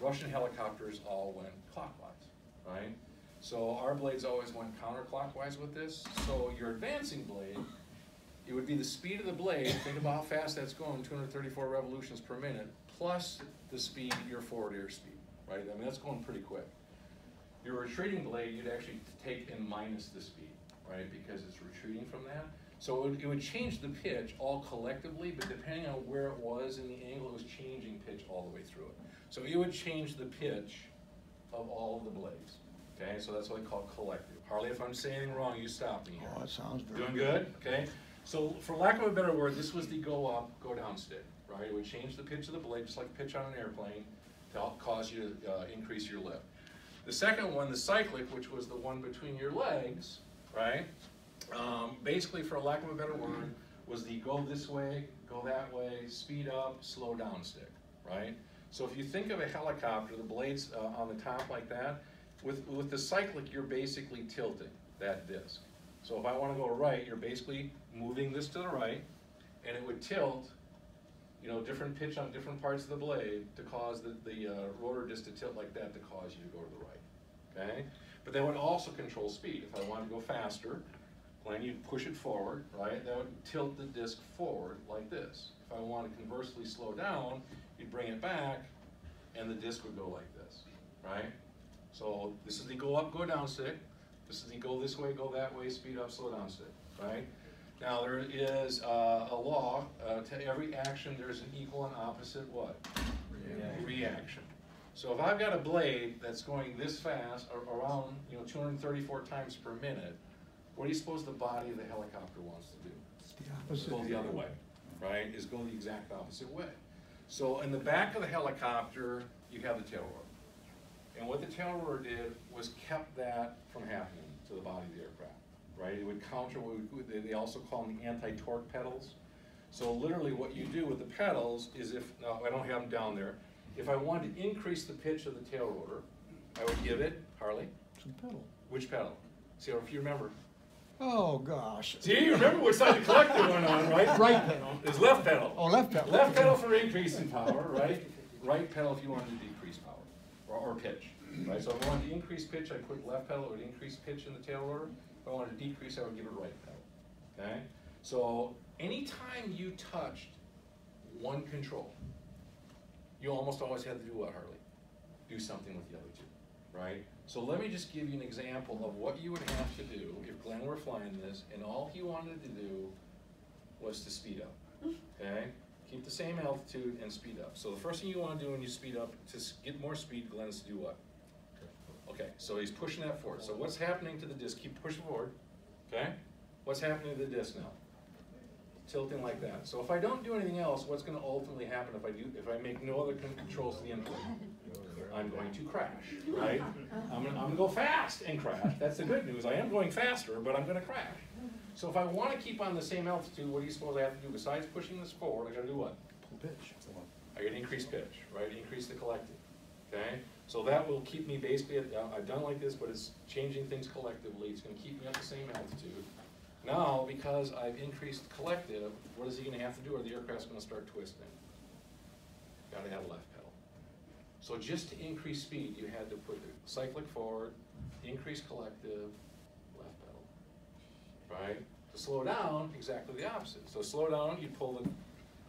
Russian helicopters all went clockwise, right? So our blades always went counterclockwise with this. So your advancing blade, it would be the speed of the blade, think about how fast that's going, 234 revolutions per minute, plus the speed, your forward air speed, right? I mean, that's going pretty quick. Your retreating blade, you'd actually take and minus the speed, right? Because it's retreating from that. So it would change the pitch all collectively, but depending on where it was in the angle, it was changing pitch all the way through it. So it would change the pitch of all of the blades, okay? So that's what they call collective. Harley, if I'm saying anything wrong, you stop me here. Oh, that sounds very Doing good? Okay. So for lack of a better word, this was the go up, go down stick, right? It would change the pitch of the blade, just like pitch on an airplane, to help cause you to increase your lift. The second one, the cyclic, which was the one between your legs, right? Basically, for lack of a better word, was the go this way, go that way, speed up, slow down stick, right? So if you think of a helicopter, the blades on the top like that, with the cyclic, you're basically tilting that disc. So if I want to go right, you're basically moving this to the right, and it would tilt, you know, different pitch on different parts of the blade to cause the rotor disc to tilt like that to cause you to go to the right, okay? But that would also control speed. If I wanted to go faster, when you push it forward, right, that would tilt the disc forward like this. If I want to conversely slow down, you'd bring it back, and the disc would go like this, right? So this is the go up, go down stick. This is the go this way, go that way, speed up, slow down stick, right? Now there is a law, to every action there's an equal and opposite what? Reaction. So if I've got a blade that's going this fast, around 234 times per minute, what do you suppose the body of the helicopter wants to do? the opposite. Go the other way, right? Is go the exact opposite way. So in the back of the helicopter, you have the tail rotor. And what the tail rotor did was kept that from happening to the body of the aircraft, right? It would counter what they also call them the anti-torque pedals. So literally what you do with the pedals is now I don't have them down there, if I wanted to increase the pitch of the tail rotor, I would give it, Harley? Some pedal. Which pedal? See if you remember. Oh, gosh. See, you remember which side the collective went on, right? Right pedal. It's left pedal. Oh, left pedal. Left pedal for increase in power, right? Right pedal if you wanted to decrease power, or pitch, right? So if I wanted to increase pitch, I put left pedal, it would increase pitch in the tail rotor. If I wanted to decrease, I would give it right pedal, okay? So anytime you touched one control, you almost always had to do what, Harley? Do something with the other two, right? So let me just give you an example of what you would have to do if Glenn were flying this and all he wanted to do was to speed up, okay? Keep the same altitude and speed up. So the first thing you want to do when you speed up, to get more speed, Glenn, is to do what? Okay, so he's pushing that forward. So what's happening to the disc? Keep pushing forward, okay? What's happening to the disc now? Tilting like that. So if I don't do anything else, what's going to ultimately happen if I make no other controls to the input? I'm going to crash, right? I'm going to go fast and crash. That's the good news. I am going faster, but I'm going to crash. So if I want to keep on the same altitude, what do you suppose I have to do? Besides pushing this forward, I got to do what? Pull pitch. I got to increase pitch, right? Increase the collective, okay? So that will keep me basically at, I've done like this, but it's changing things collectively. It's going to keep me at the same altitude. Now, because I've increased collective, what is he going to have to do, or the aircraft's going to start twisting? Got to have a left pedal. So just to increase speed, you had to put the cyclic forward, increase collective, left pedal, right? To slow down, exactly the opposite. So slow down, you pull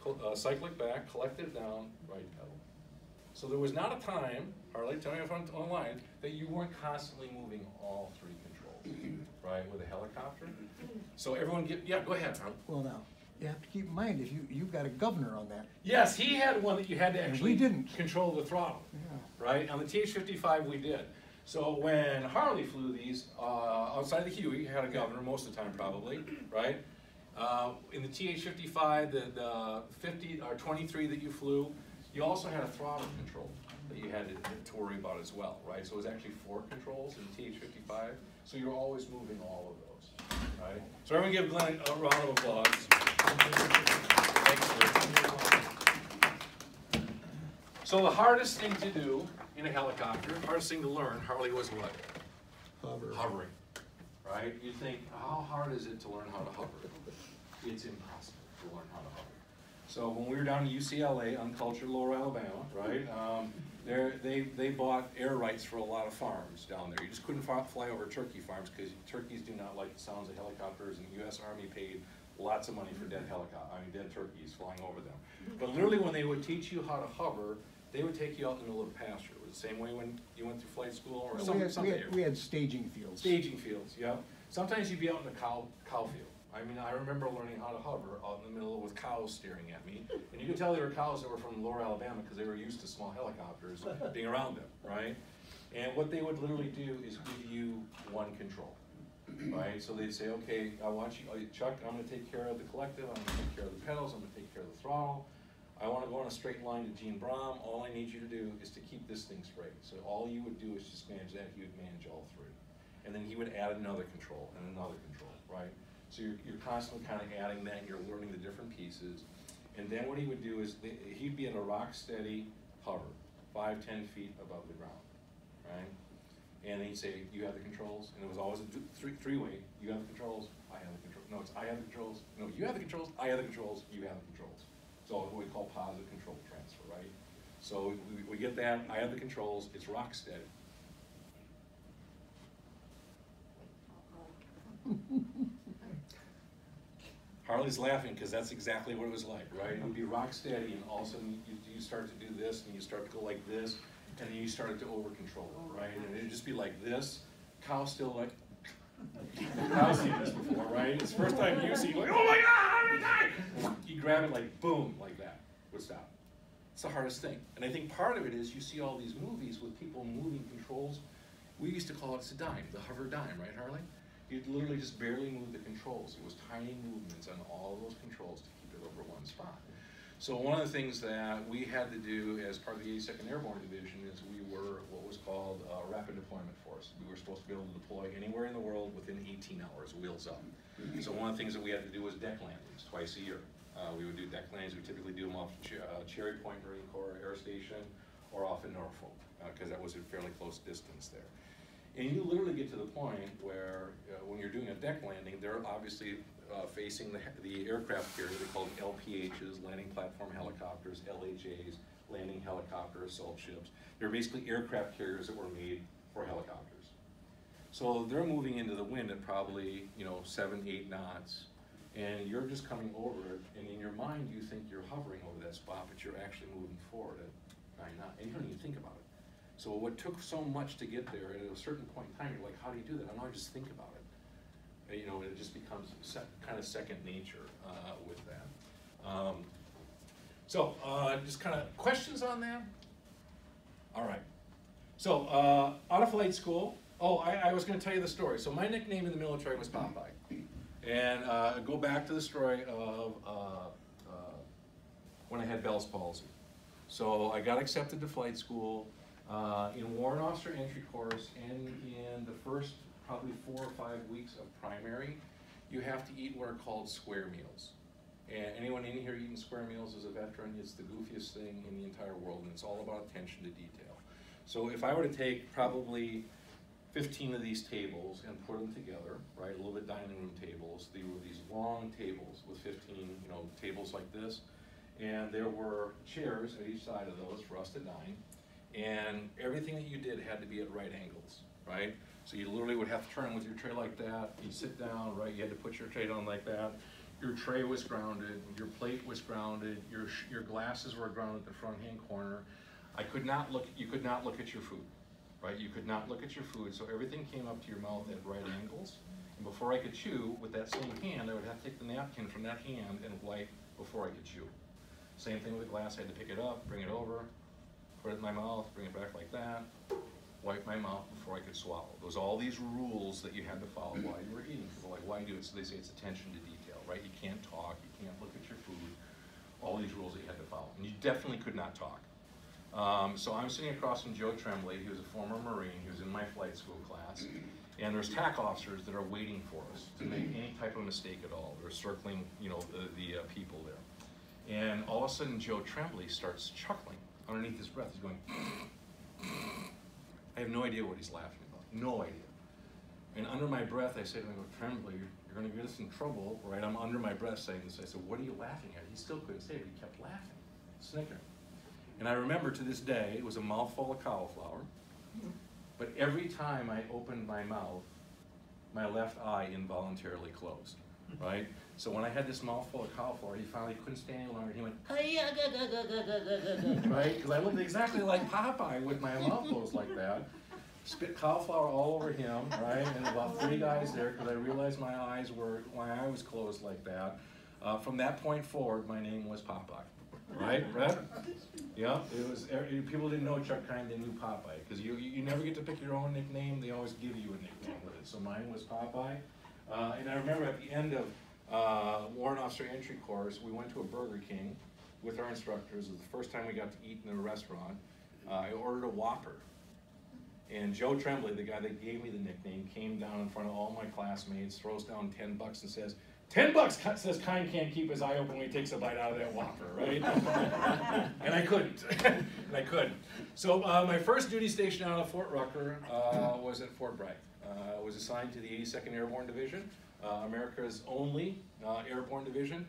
the cyclic back, collective down, right pedal. So there was not a time, Harley, tell me if I'm online, that you weren't constantly moving all three controls, right, with a helicopter. So everyone yeah, go ahead, Harley. Well, now, you have to keep in mind, if you've got a governor on that. Yes, he had one that you had to actually we didn't. control the throttle, Yeah. right? On the TH-55 we did. So when Harley flew these, outside the Huey, you had a governor most of the time probably, right? In the TH-55, the 50 or 23 that you flew, you also had a throttle control that you had to worry about as well, right? So it was actually 4 controls in the TH-55, so you're always moving all of those, right? So everyone give Glenn a round of applause. So the hardest thing to do in a helicopter, hardest thing to learn, Harley, was what? Hovering. Right? You think, how hard is it to learn how to hover? It's impossible to learn how to hover. So when we were down in UCLA, uncultured Lower Alabama, right? They bought air rights for a lot of farms down there. You just couldn't fly over turkey farms because turkeys do not like the sounds of helicopters, and the U.S. Army paid lots of money for dead turkeys flying over them. But literally, when they would teach you how to hover, they would take you out in the middle of the pasture. It was the same way when you went through flight school or something. We had staging fields. Staging fields, yeah. Sometimes you'd be out in a cow field. I mean, I remember learning how to hover out in the middle with cows staring at me. And you could tell they were cows that were from Lower Alabama because they were used to small helicopters being around them, right? And what they would literally do is give you one control, right? So they'd say, okay, I want you, Chuck, I'm gonna take care of the collective, I'm gonna take care of the pedals, I'm gonna take care of the throttle. I wanna go on a straight line to Gene Brom. All I need you to do is to keep this thing straight. So all you would do is just manage that, he would manage all three. And then he would add another control and another control, right? So you're constantly kind of adding that, and you're learning the different pieces. And then what he would do is he'd be at a rock steady hover, 5-10 feet above the ground, right? And he'd say, you have the controls, and it was always a three-way. You have the controls, I have the controls. No, it's I have the controls. No, you have the controls, I have the controls, you have the controls. So what we call positive control transfer, right? So we get that, I have the controls, it's rock steady. Harley's laughing because that's exactly what it was like, right? It would be rock steady, and all of a sudden you start to do this, and you start to go like this, and then you started to over control it, right? And it'd just be like this. Cow still like, I've seen this before, right? It's the first time you see, like, oh my God, I'm gonna die! You grab it like boom, like that, would stop. It's the hardest thing. And I think part of it is you see all these movies with people moving controls. We used to call it a dime, the hover dime, right, Harley? You'd literally just barely move the controls. It was tiny movements on all of those controls to keep it over one spot. So one of the things that we had to do as part of the 82nd Airborne Division is we were what was called a rapid deployment force. We were supposed to be able to deploy anywhere in the world within 18 hours, wheels up. So one of the things that we had to do was deck landings twice a year. We would do deck landings. We typically do them off Cherry Point Marine Corps Air Station or off in Norfolk because that was a fairly close distance there. And you literally get to the point where when you're doing a deck landing, they're obviously facing the aircraft carrier. They call them LPHs, landing platform helicopters, LHAs, landing helicopter assault ships. They're basically aircraft carriers that were made for helicopters. So they're moving into the wind at probably 7-8 knots, and you're just coming over it, and in your mind you think you're hovering over that spot, but you're actually moving forward at 9 knots, and you don't even think about it. So what took so much to get there, at a certain point in time, you're like, how do you do that? I don't know, I just think about it. It just becomes kind of second nature with that. Just kind of questions on that? All right. So out of flight school, I was going to tell you the story. So my nickname in the military was Popeye. And go back to the story of when I had Bell's palsy. So I got accepted to flight school. In warrant officer entry course, and in the first probably 4 or 5 weeks of primary, you have to eat what are called square meals. And anyone in here eating square meals as a veteran, it's the goofiest thing in the entire world, and it's all about attention to detail. So if I were to take probably 15 of these tables and put them together, right, a little bit dining room tables, they were these long tables with 15, tables like this, and there were chairs at each side of those for us to dine. And everything that you did had to be at right angles, right? So you literally would have to turn with your tray like that. You sit down, right? You had to put your tray down like that. Your tray was grounded. Your plate was grounded. Your glasses were grounded at the front hand corner. You could not look at your food, right? You could not look at your food. So everything came up to your mouth at right angles. And before I could chew, with that same hand, I would have to take the napkin from that hand and wipe before I could chew. Same thing with the glass. I had to pick it up, bring it over, put it in my mouth, bring it back like that, wipe my mouth before I could swallow. There's all these rules that you had to follow while you were eating. People are like, why do it? So they say it's attention to detail, right? You can't talk, you can't look at your food, all these rules that you had to follow. And you definitely could not talk. So I'm sitting across from Joe Tremblay. He was a former Marine. He was in my flight school class. And there's TAC officers that are waiting for us to make any type of mistake at all. They're circling, the people there. And all of a sudden, Joe Tremblay starts chuckling underneath his breath. He's going, I have no idea what he's laughing about. No idea. And under my breath, I say to him, Tremblay, you're going to get us in trouble, right? I'm under my breath saying this. I said, what are you laughing at? He still couldn't say it, but he kept laughing, snickering. And I remember to this day, it was a mouthful of cauliflower. But every time I opened my mouth, my left eye involuntarily closed, right? So when I had this mouthful of cauliflower, he finally couldn't stand any longer. He went, right? Because I looked exactly like Popeye with my mouth closed like that. Spit cauliflower all over him, right? And about 3 guys there, because I realized my eye was closed like that. From that point forward, my name was Popeye, right, Brett? Yeah, it was. People didn't know Chuck Kind, they knew Popeye, because you never get to pick your own nickname. They always give you a nickname with it. So mine was Popeye, and I remember at the end of Warrant Officer Entry Course, we went to a Burger King with our instructors. It was the first time we got to eat in a restaurant. I ordered a Whopper. And Joe Tremblay, the guy that gave me the nickname, came down in front of all my classmates, throws down $10 and says, $10 says Kind can't keep his eye open when he takes a bite out of that Whopper, right? And I couldn't, So my first duty station out of Fort Rucker was at Fort Bragg. I was assigned to the 82nd Airborne Division, America's only airborne division.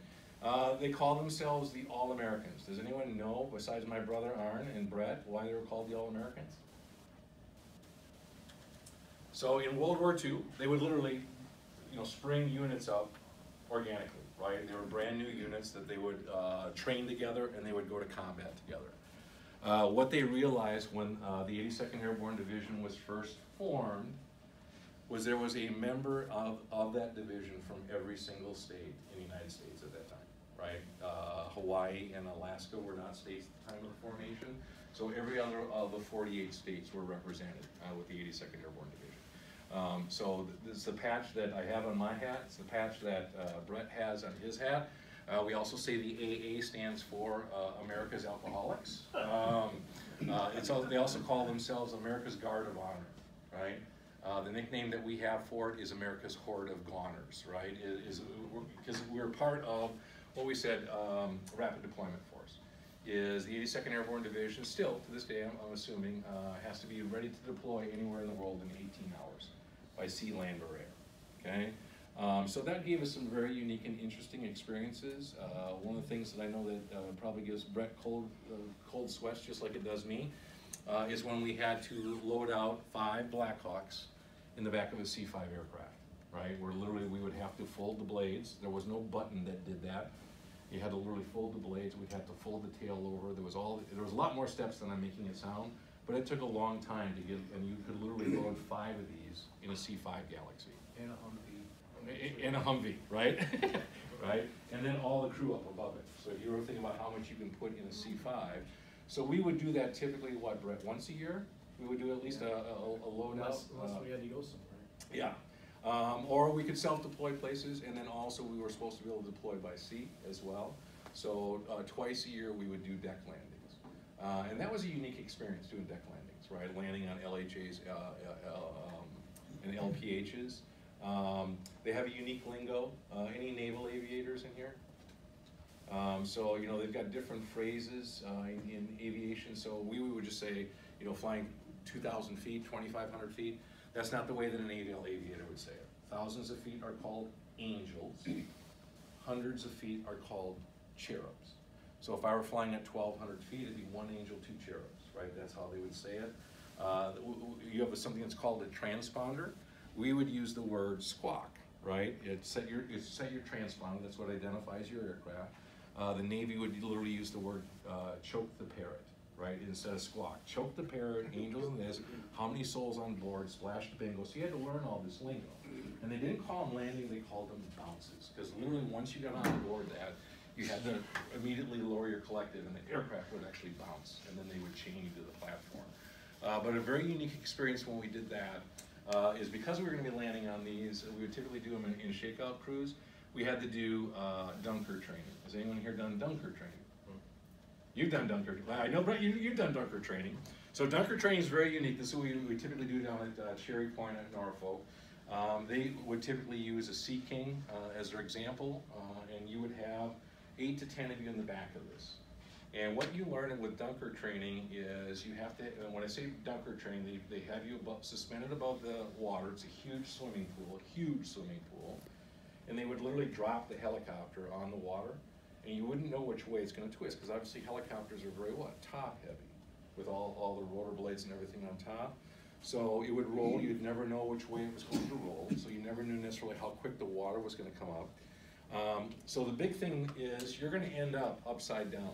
They call themselves the All-Americans. Does anyone know, besides my brother Arn and Brett, why they were called the All-Americans? So in World War II, they would literally, spring units up organically, right? They were brand new units that they would train together and they would go to combat together. What they realized when the 82nd Airborne Division was first formed was there was a member of that division from every single state in the United States at that time, right? Hawaii and Alaska were not states at the time of the formation, so every other of the 48 states were represented with the 82nd Airborne Division. So this is the patch that I have on my hat. It's the patch that Brett has on his hat. We also say the AA stands for America's Alcoholics. They also call themselves America's Guard of Honor, right? The nickname that we have for it is America's Horde of Goners, right? Because we're part of what we said, Rapid Deployment Force. Is the 82nd Airborne Division, still to this day, I'm assuming, has to be ready to deploy anywhere in the world in 18 hours by sea, land, or air, okay? So that gave us some very unique and interesting experiences. One of the things that I know that probably gives Brett cold sweats just like it does me, is when we had to load out 5 Blackhawks in the back of a C-5 aircraft, right? Where literally we would have to fold the blades. There was no button that did that. You had to literally fold the blades. We'd have to fold the tail over. There was a lot more steps than I'm making it sound, but it took a long time to get, and you could literally load 5 of these in a C-5 Galaxy. And a Humvee. In a Humvee, right? Right? And then all the crew up above it. So if you were thinking about how much you can put in a C-5, so we would do that typically, what, Brett, once a year? We would do at least a load out. Unless we had to go somewhere. Yeah. Or we could self-deploy places, and then also we were supposed to be able to deploy by sea as well. So twice a year we would do deck landings. And that was a unique experience doing deck landings, right? Landing on LHAs and LPHs. They have a unique lingo. Any naval aviators in here? So, they've got different phrases in aviation. So we would just say, flying 2,000 feet, 2,500 feet. That's not the way that an aviator would say it. Thousands of feet are called angels. Hundreds of feet are called cherubs. So if I were flying at 1,200 feet, it'd be 1 angel, 2 cherubs, right? That's how they would say it. You have something that's called a transponder. We would use the word squawk, right? It's set your transponder. That's what identifies your aircraft. The Navy would literally use the word choke the parrot, right? Instead of squawk. Choke the parrot, angels and this, how many souls on board, splash the bingo. So you had to learn all this lingo. And they didn't call them landing, they called them bounces. Because literally once you got on board that, you had to immediately lower your collective and the aircraft would actually bounce and then they would chain you to the platform. But a very unique experience when we did that is because we were gonna be landing on these, we would typically do them in shakeout crews. We had to do Dunker training. Has anyone here done Dunker training? You've done Dunker. I know, Brett, you've done Dunker training. So Dunker training is very unique. This is what we typically do down at Cherry Point at Norfolk. They would typically use a Sea King as their example, and you would have 8 to 10 of you in the back of this. And what you learn with dunker training is you have to, and when I say dunker training, they have you suspended above the water. It's a huge swimming pool, and they would literally drop the helicopter on the water, and you wouldn't know which way it's going to twist, because obviously helicopters are very top heavy, with all the rotor blades and everything on top. So it would roll, you'd never know which way it was going to roll, so you never knew necessarily how quick the water was going to come up. So the big thing is you're going to end up upside down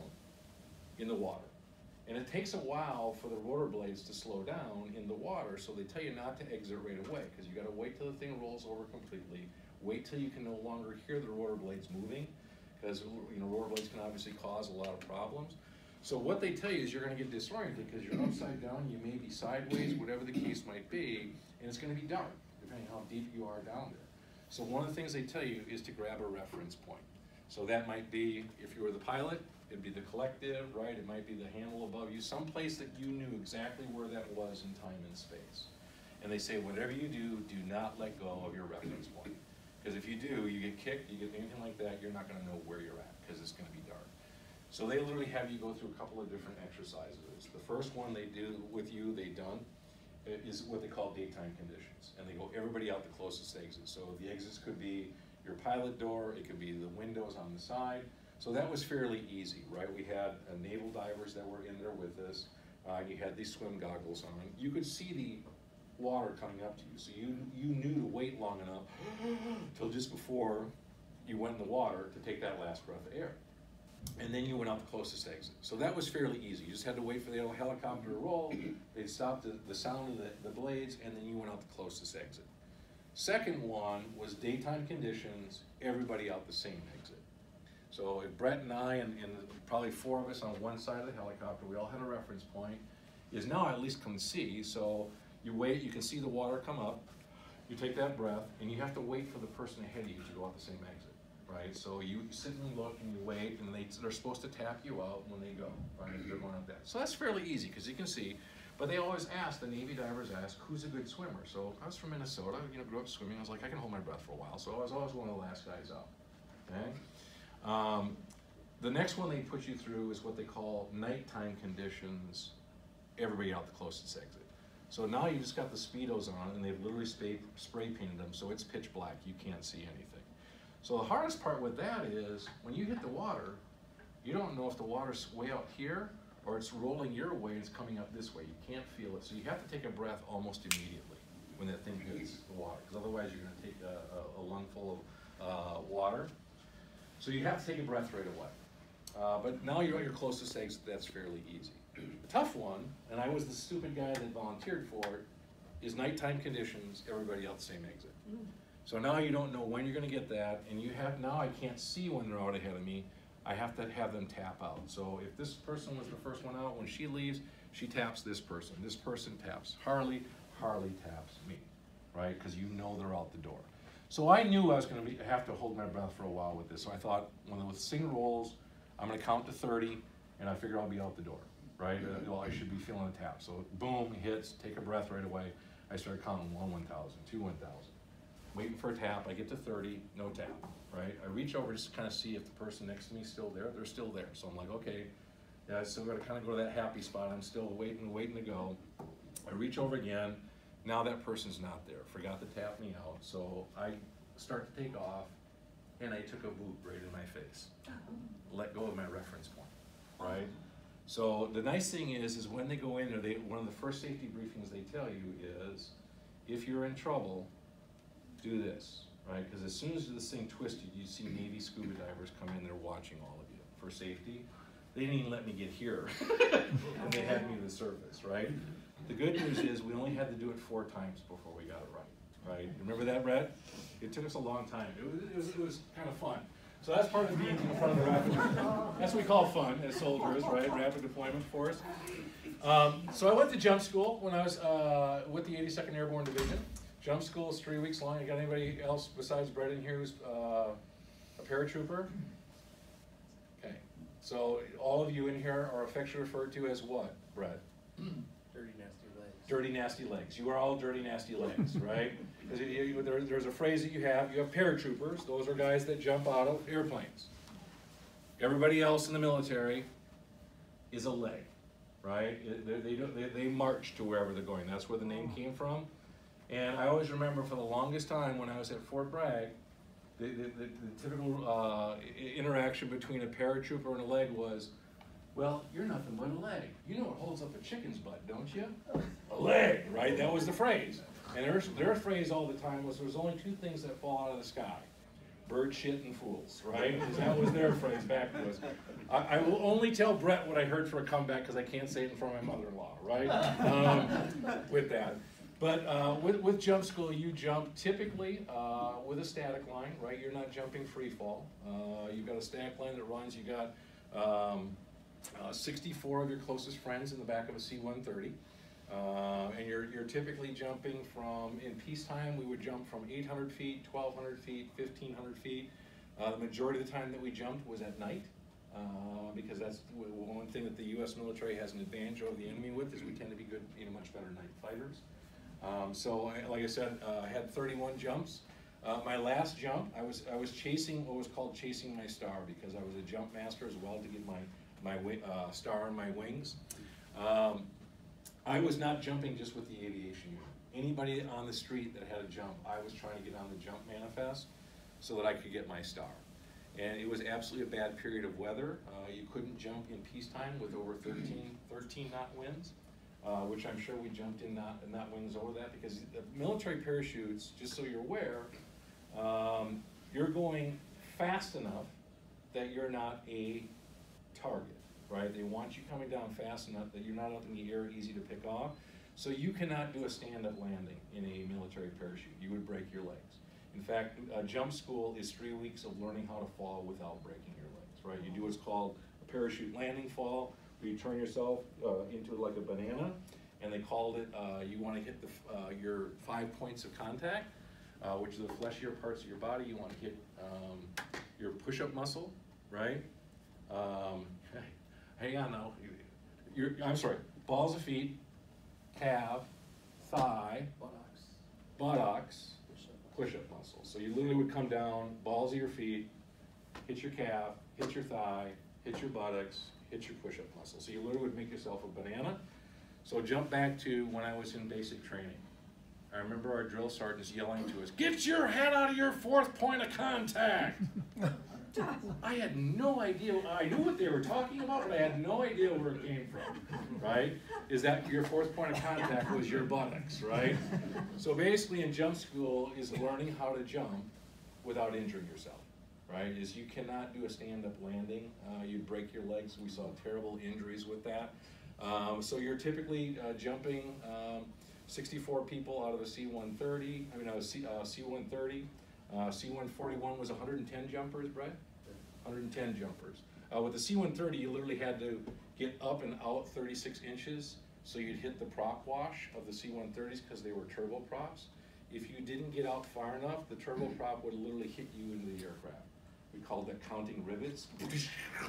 in the water. And it takes a while for the rotor blades to slow down in the water, so they tell you not to exit right away, because you got to wait till the thing rolls over completely, wait till you can no longer hear the rotor blades moving, because rotor blades can obviously cause a lot of problems. So what they tell you is you're going to get disoriented because you're upside down, you may be sideways, whatever the case might be, and it's going to be dark, depending how deep you are down there. So one of the things they tell you is to grab a reference point. So that might be, if you were the pilot, it'd be the collective, right? It might be the handle above you, some place that you knew exactly where that was in time and space. And they say, whatever you do not let go of your reference point. Because if you do, you get kicked, you get anything like that, you're not going to know where you're at, because it's going to be dark. So they literally have you go through a couple of different exercises. The first one they do with you, is what they call daytime conditions. And they go everybody out the closest exit. So the exits could be your pilot door, it could be the windows on the side. So that was fairly easy, right? We had naval divers that were in there with us. You had these swim goggles on. You could see the water coming up to you. So you knew to wait long enough till just before you went in the water to take that last breath of air. And then you went out the closest exit. So that was fairly easy. You just had to wait for the helicopter to roll, they'd stop the sound of the blades, and then you went out the closest exit. Second one was daytime conditions, everybody out the same exit. So if Brett and I and probably 4 of us on one side of the helicopter, we all had a reference point, is now I at least can see. So you wait, you can see the water come up, you take that breath, and you have to wait for the person ahead of you to go out the same exit. Right, so you sit and look and you wait, and they're supposed to tap you out when they go, right? They're going up that. So that's fairly easy because you can see. But they always ask, the Navy divers ask, who's a good swimmer? So I was from Minnesota, grew up swimming. I was like, I can hold my breath for a while. So I was always one of the last guys out. Okay. The next one they put you through is what they call nighttime conditions. Everybody out the closest exit. So now you just got the Speedos on, and they've literally spray painted them, so it's pitch black. You can't see anything. So the hardest part with that is, when you hit the water, you don't know if the water's way out here or it's rolling your way and it's coming up this way. You can't feel it. So you have to take a breath almost immediately when that thing hits the water, because otherwise you're going to take a lung full of water. So you have to take a breath right away. But now you're at your closest exit, that's fairly easy. The tough one, and I was the stupid guy that volunteered for it, is nighttime conditions, everybody out the same exit. So now you don't know when you're going to get that, and now I can't see when they're out ahead of me. I have to have them tap out. So if this person was the first one out, when she leaves, she taps this person taps Harley taps me, right? Because you know they're out the door. So I knew I was going to have to hold my breath for a while with this. So I thought, when the thing rolls, I'm going to count to 30, and I figure I'll be out the door, right? Well, I should be feeling a tap. So boom, hits, take a breath right away. I started counting 1, 1,000, 2, 1,000. Waiting for a tap, I get to 30, no tap, right? I reach over just to kind of see if the person next to me is still there. They're still there. So I'm like, okay, yeah, I still got to kind of go to that happy spot. I'm still waiting to go. I reach over again. Now that person's not there. Forgot to tap me out. So I start to take off, and I took a boot right in my face. Let go of my reference point, right? So the nice thing is when they go in there, one of the first safety briefings they tell you is, if you're in trouble, do this, right? Because as soon as this thing twisted, you see Navy scuba divers come in there watching all of you for safety. They didn't even let me get here, and they had me to the surface, right? The good news is we only had to do it 4 times before we got it right? Remember that, Brett? It took us a long time. It was kind of fun. So that's part of being in front of the rapid. That's what we call fun as soldiers, right? Rapid deployment force. So I went to jump school when I was with the 82nd Airborne Division. Jump school is 3 weeks long. You got anybody else besides Brett in here who's a paratrooper? Okay. So all of you in here are affectionately referred to as what, Brett? Dirty, nasty legs. Dirty, nasty legs. You are all dirty, nasty legs, right? Because there's a phrase that you have paratroopers. Those are guys that jump out of airplanes. Everybody else in the military is a leg, right? They march to wherever they're going. That's where the name came from. And I always remember for the longest time when I was at Fort Bragg, the typical interaction between a paratrooper and a leg was, well, you're nothing but a leg. You know what holds up a chicken's butt, don't you? A leg, right? That was the phrase. And their phrase all the time was, there's only two things that fall out of the sky: bird shit and fools, right? Because that was their phrase back to us. I will only tell Brett what I heard for a comeback because I can't say it in front of my mother-in-law, right? With that. But with jump school, you jump typically with a static line, right? You're not jumping free fall. You've got a static line that runs. You got 64 of your closest friends in the back of a C-130. And you're typically jumping from, in peacetime, we would jump from 800 feet, 1,200 feet, 1,500 feet. The majority of the time that we jumped was at night, because that's one thing that the U.S. military has an advantage over the enemy with, is we tend to be good, much better night fighters. So, like I said, I had 31 jumps. My last jump, I was chasing what was called chasing my star, because I was a jump master as well to get my star on my wings. I was not jumping just with the aviation unit. Anybody on the street that had a jump, I was trying to get on the jump manifest so that I could get my star. And it was absolutely a bad period of weather. You couldn't jump in peacetime with over 13 knot winds, which I'm sure we jumped in knot winds over that, because the military parachutes, just so you're aware, you're going fast enough that you're not a target. Right? They want you coming down fast enough that you're not up in the air, easy to pick off. So you cannot do a stand-up landing in a military parachute. You would break your legs. In fact, jump school is 3 weeks of learning how to fall without breaking your legs, right? You do what's called a parachute landing fall, where you turn yourself into like a banana, and they called it, you want to hit your 5 points of contact, which are the fleshier parts of your body. You want to hit your push-up muscle, right? Hang on now. I'm sorry. Balls of feet, calf, thigh, buttocks, push-up muscle. So you literally would come down, balls of your feet, hit your calf, hit your thigh, hit your buttocks, hit your push-up muscle. So you literally would make yourself a banana. So jump back to when I was in basic training. I remember our drill sergeants yelling to us, "Get your head out of your 4th point of contact!" I had no idea. I knew what they were talking about, but I had no idea where it came from, right? Is that your 4th point of contact was your buttocks, right? So basically in jump school is learning how to jump without injuring yourself, right? Is you cannot do a stand-up landing. You'd break your legs. We saw terrible injuries with that. So you're typically jumping 64 people out of a C-130, C-130. C-141 was 110 jumpers, Brett? 110 jumpers. With the C-130, you literally had to get up and out 36 inches, so you'd hit the prop wash of the C-130s because they were turboprops. If you didn't get out far enough, the turboprop would literally hit you into the aircraft. We called that counting rivets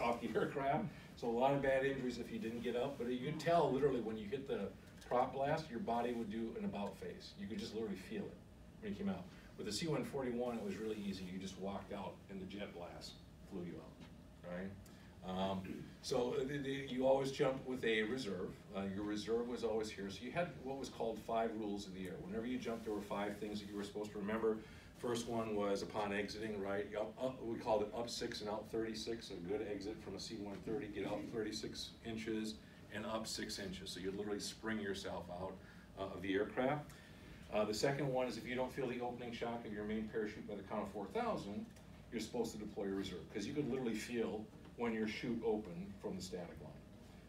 off the aircraft. So a lot of bad injuries if you didn't get up, but you could tell literally when you hit the prop blast, your body would do an about face. You could just literally feel it when you came out. With the C-141, it was really easy. You just walked out and the jet blast flew you out, right? So you always jumped with a reserve. Your reserve was always here. So you had what was called 5 rules of the air. Whenever you jumped, there were 5 things that you were supposed to remember. First one was upon exiting, right? We called it up 6 and out 36. A good exit from a C-130, get out 36 inches and up 6 inches. So you literally spring yourself out of the aircraft. The second one is if you don't feel the opening shock of your main parachute by the count of 4,000, you're supposed to deploy your reserve, because you could literally feel when your chute opened from the static line.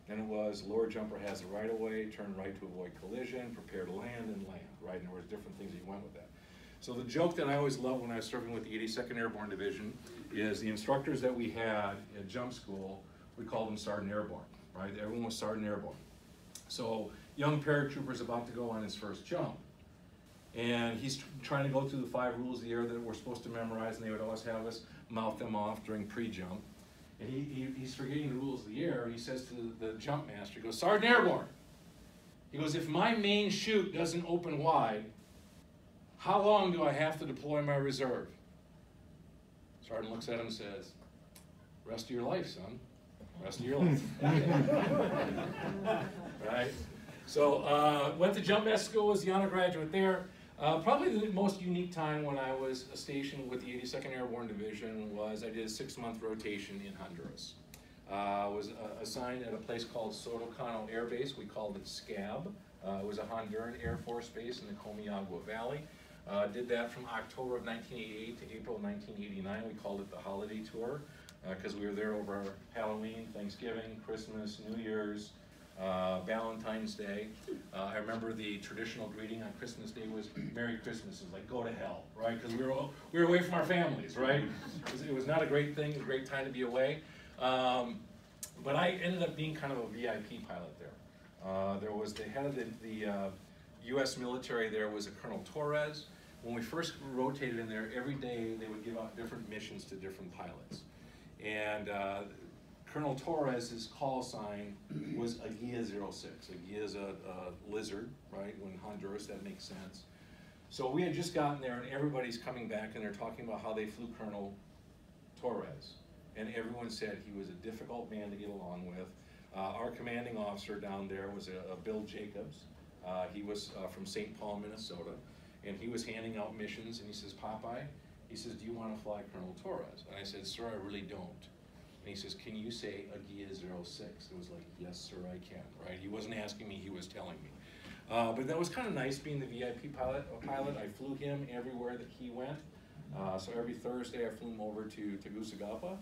And it was lower jumper has the right of way, turn right to avoid collision, prepare to land, and land, right? And there was different things that you went with that. So the joke that I always loved when I was serving with the 82nd Airborne Division is the instructors that we had at jump school, we called them Sergeant Airborne, right? Everyone was Sergeant Airborne. So young paratrooper's about to go on his first jump. And he's trying to go through the 5 rules of the air that we're supposed to memorize, and they would always have us mouth them off during pre-jump. And he's forgetting the rules of the air, and he says to the jump master, he goes, "Sergeant Airborne," he goes, "if my main chute doesn't open wide, how long do I have to deploy my reserve?" Sergeant looks at him and says, Rest of your life, son. Rest of your life. Right? So went to Jump Master School, was the honor graduate there. Probably the most unique time when I was stationed with the 82nd Airborne Division was I did a 6-month rotation in Honduras. Was assigned at a place called Sotocano Air Base. We called it SCAB. It was a Honduran Air Force base in the Comayagua Valley. Did that from October of 1988 to April of 1989. We called it the Holiday Tour because we were there over Halloween, Thanksgiving, Christmas, New Year's, Valentine's Day. I remember the traditional greeting on Christmas Day was Merry Christmas. It was like, go to hell, right? Because we were away from our families, right? It was not a great thing, a great time to be away. But I ended up being kind of a VIP pilot there. There was the head of the U.S. military there was a Colonel Torres. When we first rotated in there, every day they would give out different missions to different pilots. And Colonel Torres's call sign was Aguia 06. Aguia is a lizard, right? When Honduras, that makes sense. So we had just gotten there and everybody's coming back and they're talking about how they flew Colonel Torres. And everyone said he was a difficult man to get along with. Our commanding officer down there was a Bill Jacobs. He was from St. Paul, Minnesota. And he was handing out missions and he says, Popeye, he says, do you want to fly Colonel Torres? And I said, sir, I really don't. And he says, can you say Aguia 06? It was like, yes, sir, I can, right? He wasn't asking me, he was telling me. But that was kind of nice being the VIP pilot. I flew him everywhere that he went. So every Thursday I flew him over to Tegucigalpa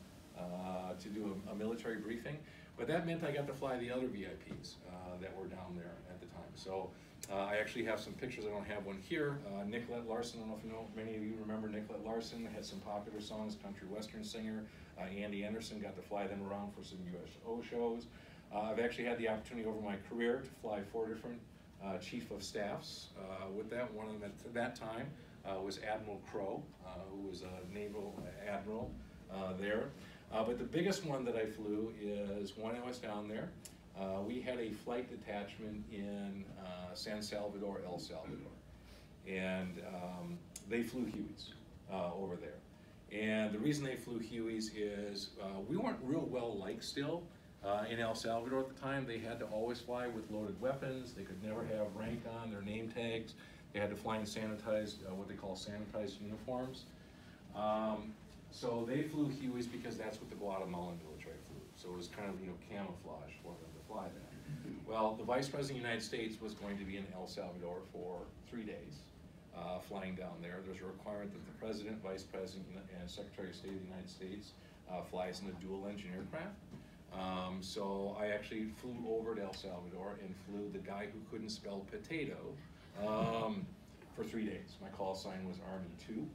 to do a military briefing. But that meant I got to fly the other VIPs that were down there at the time. So I actually have some pictures. I don't have one here. Nicolette Larson, I don't know if you know, many of you remember Nicolette Larson, had some popular songs, country western singer. Andy Anderson, got to fly them around for some USO shows. I've actually had the opportunity over my career to fly 4 different chief of staffs with that. One of them at that time was Admiral Crowe, who was a naval admiral there. But the biggest one that I flew is when I was down there. We had a flight detachment in San Salvador, El Salvador. And they flew Hueys over there. And the reason they flew Hueys is we weren't real well liked still in El Salvador at the time. They had to always fly with loaded weapons. They could never have rank on their name tags. They had to fly in sanitized, what they call sanitized uniforms. So they flew Hueys because that's what the Guatemalan military flew. So it was kind of, camouflage for them to fly that. Well, the Vice President of the United States was going to be in El Salvador for 3 days, flying down there. There's a requirement that the President, Vice President, and Secretary of State of the United States flies in a dual-engine aircraft. So I actually flew over to El Salvador and flew the guy who couldn't spell potato for 3 days. My call sign was Army 2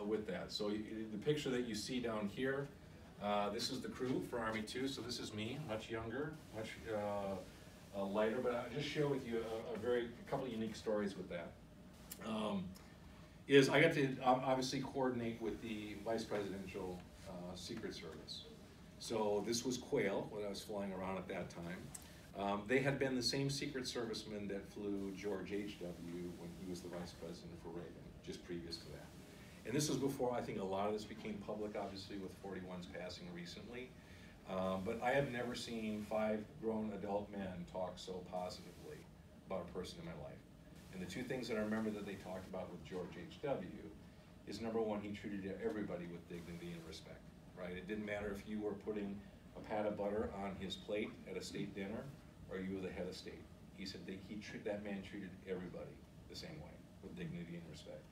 with that. So the picture that you see down here, this is the crew for Army 2. So this is me, much younger, much lighter, but I'll just share with you a couple of unique stories with that. Is I got to obviously coordinate with the Vice Presidential Secret Service. So this was Quail, when I was flying around at that time. They had been the same Secret Servicemen that flew George H.W. when he was the Vice President for Reagan, just previous to that. And this was before, I think, a lot of this became public, obviously, with 41's passing recently. But I have never seen 5 grown adult men talk so positively about a person in my life. And the 2 things that I remember that they talked about with George H.W. is, number 1, he treated everybody with dignity and respect, right? It didn't matter if you were putting a pat of butter on his plate at a state dinner or you were the head of state. He said that man treated everybody the same way, with dignity and respect.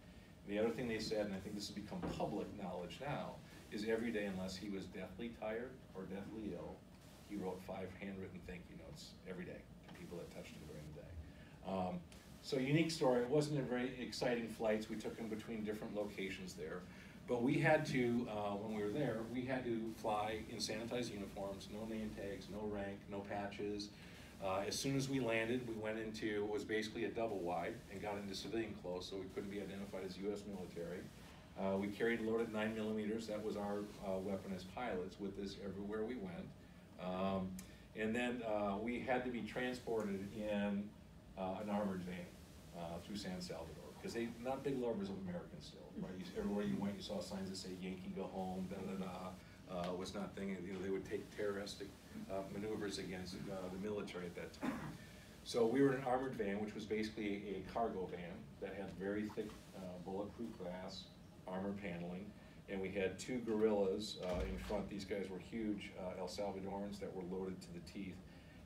The other thing they said, and I think this has become public knowledge now, is every day, unless he was deathly tired or deathly ill, he wrote 5 handwritten thank you notes every day to people that touched him during the day. So unique story. It wasn't a very exciting flights. We took him between different locations there. But we had to, when we were there, we had to fly in sanitized uniforms, no name tags, no rank, no patches. As soon as we landed, we went into what was basically a double wide and got into civilian clothes, so we couldn't be identified as U.S. military. We carried loaded 9mm. That was our weapon as pilots with us everywhere we went. And then we had to be transported in an armored van through San Salvador, because they not big lovers of Americans still, right? Everywhere you went, you saw signs that say Yankee go home, da da da. was not thinking, they would take terroristic maneuvers against the military at that time. So we were in an armored van, which was basically a cargo van that had very thick bulletproof glass, armor paneling, and we had two guerrillas in front. These guys were huge El Salvadorans that were loaded to the teeth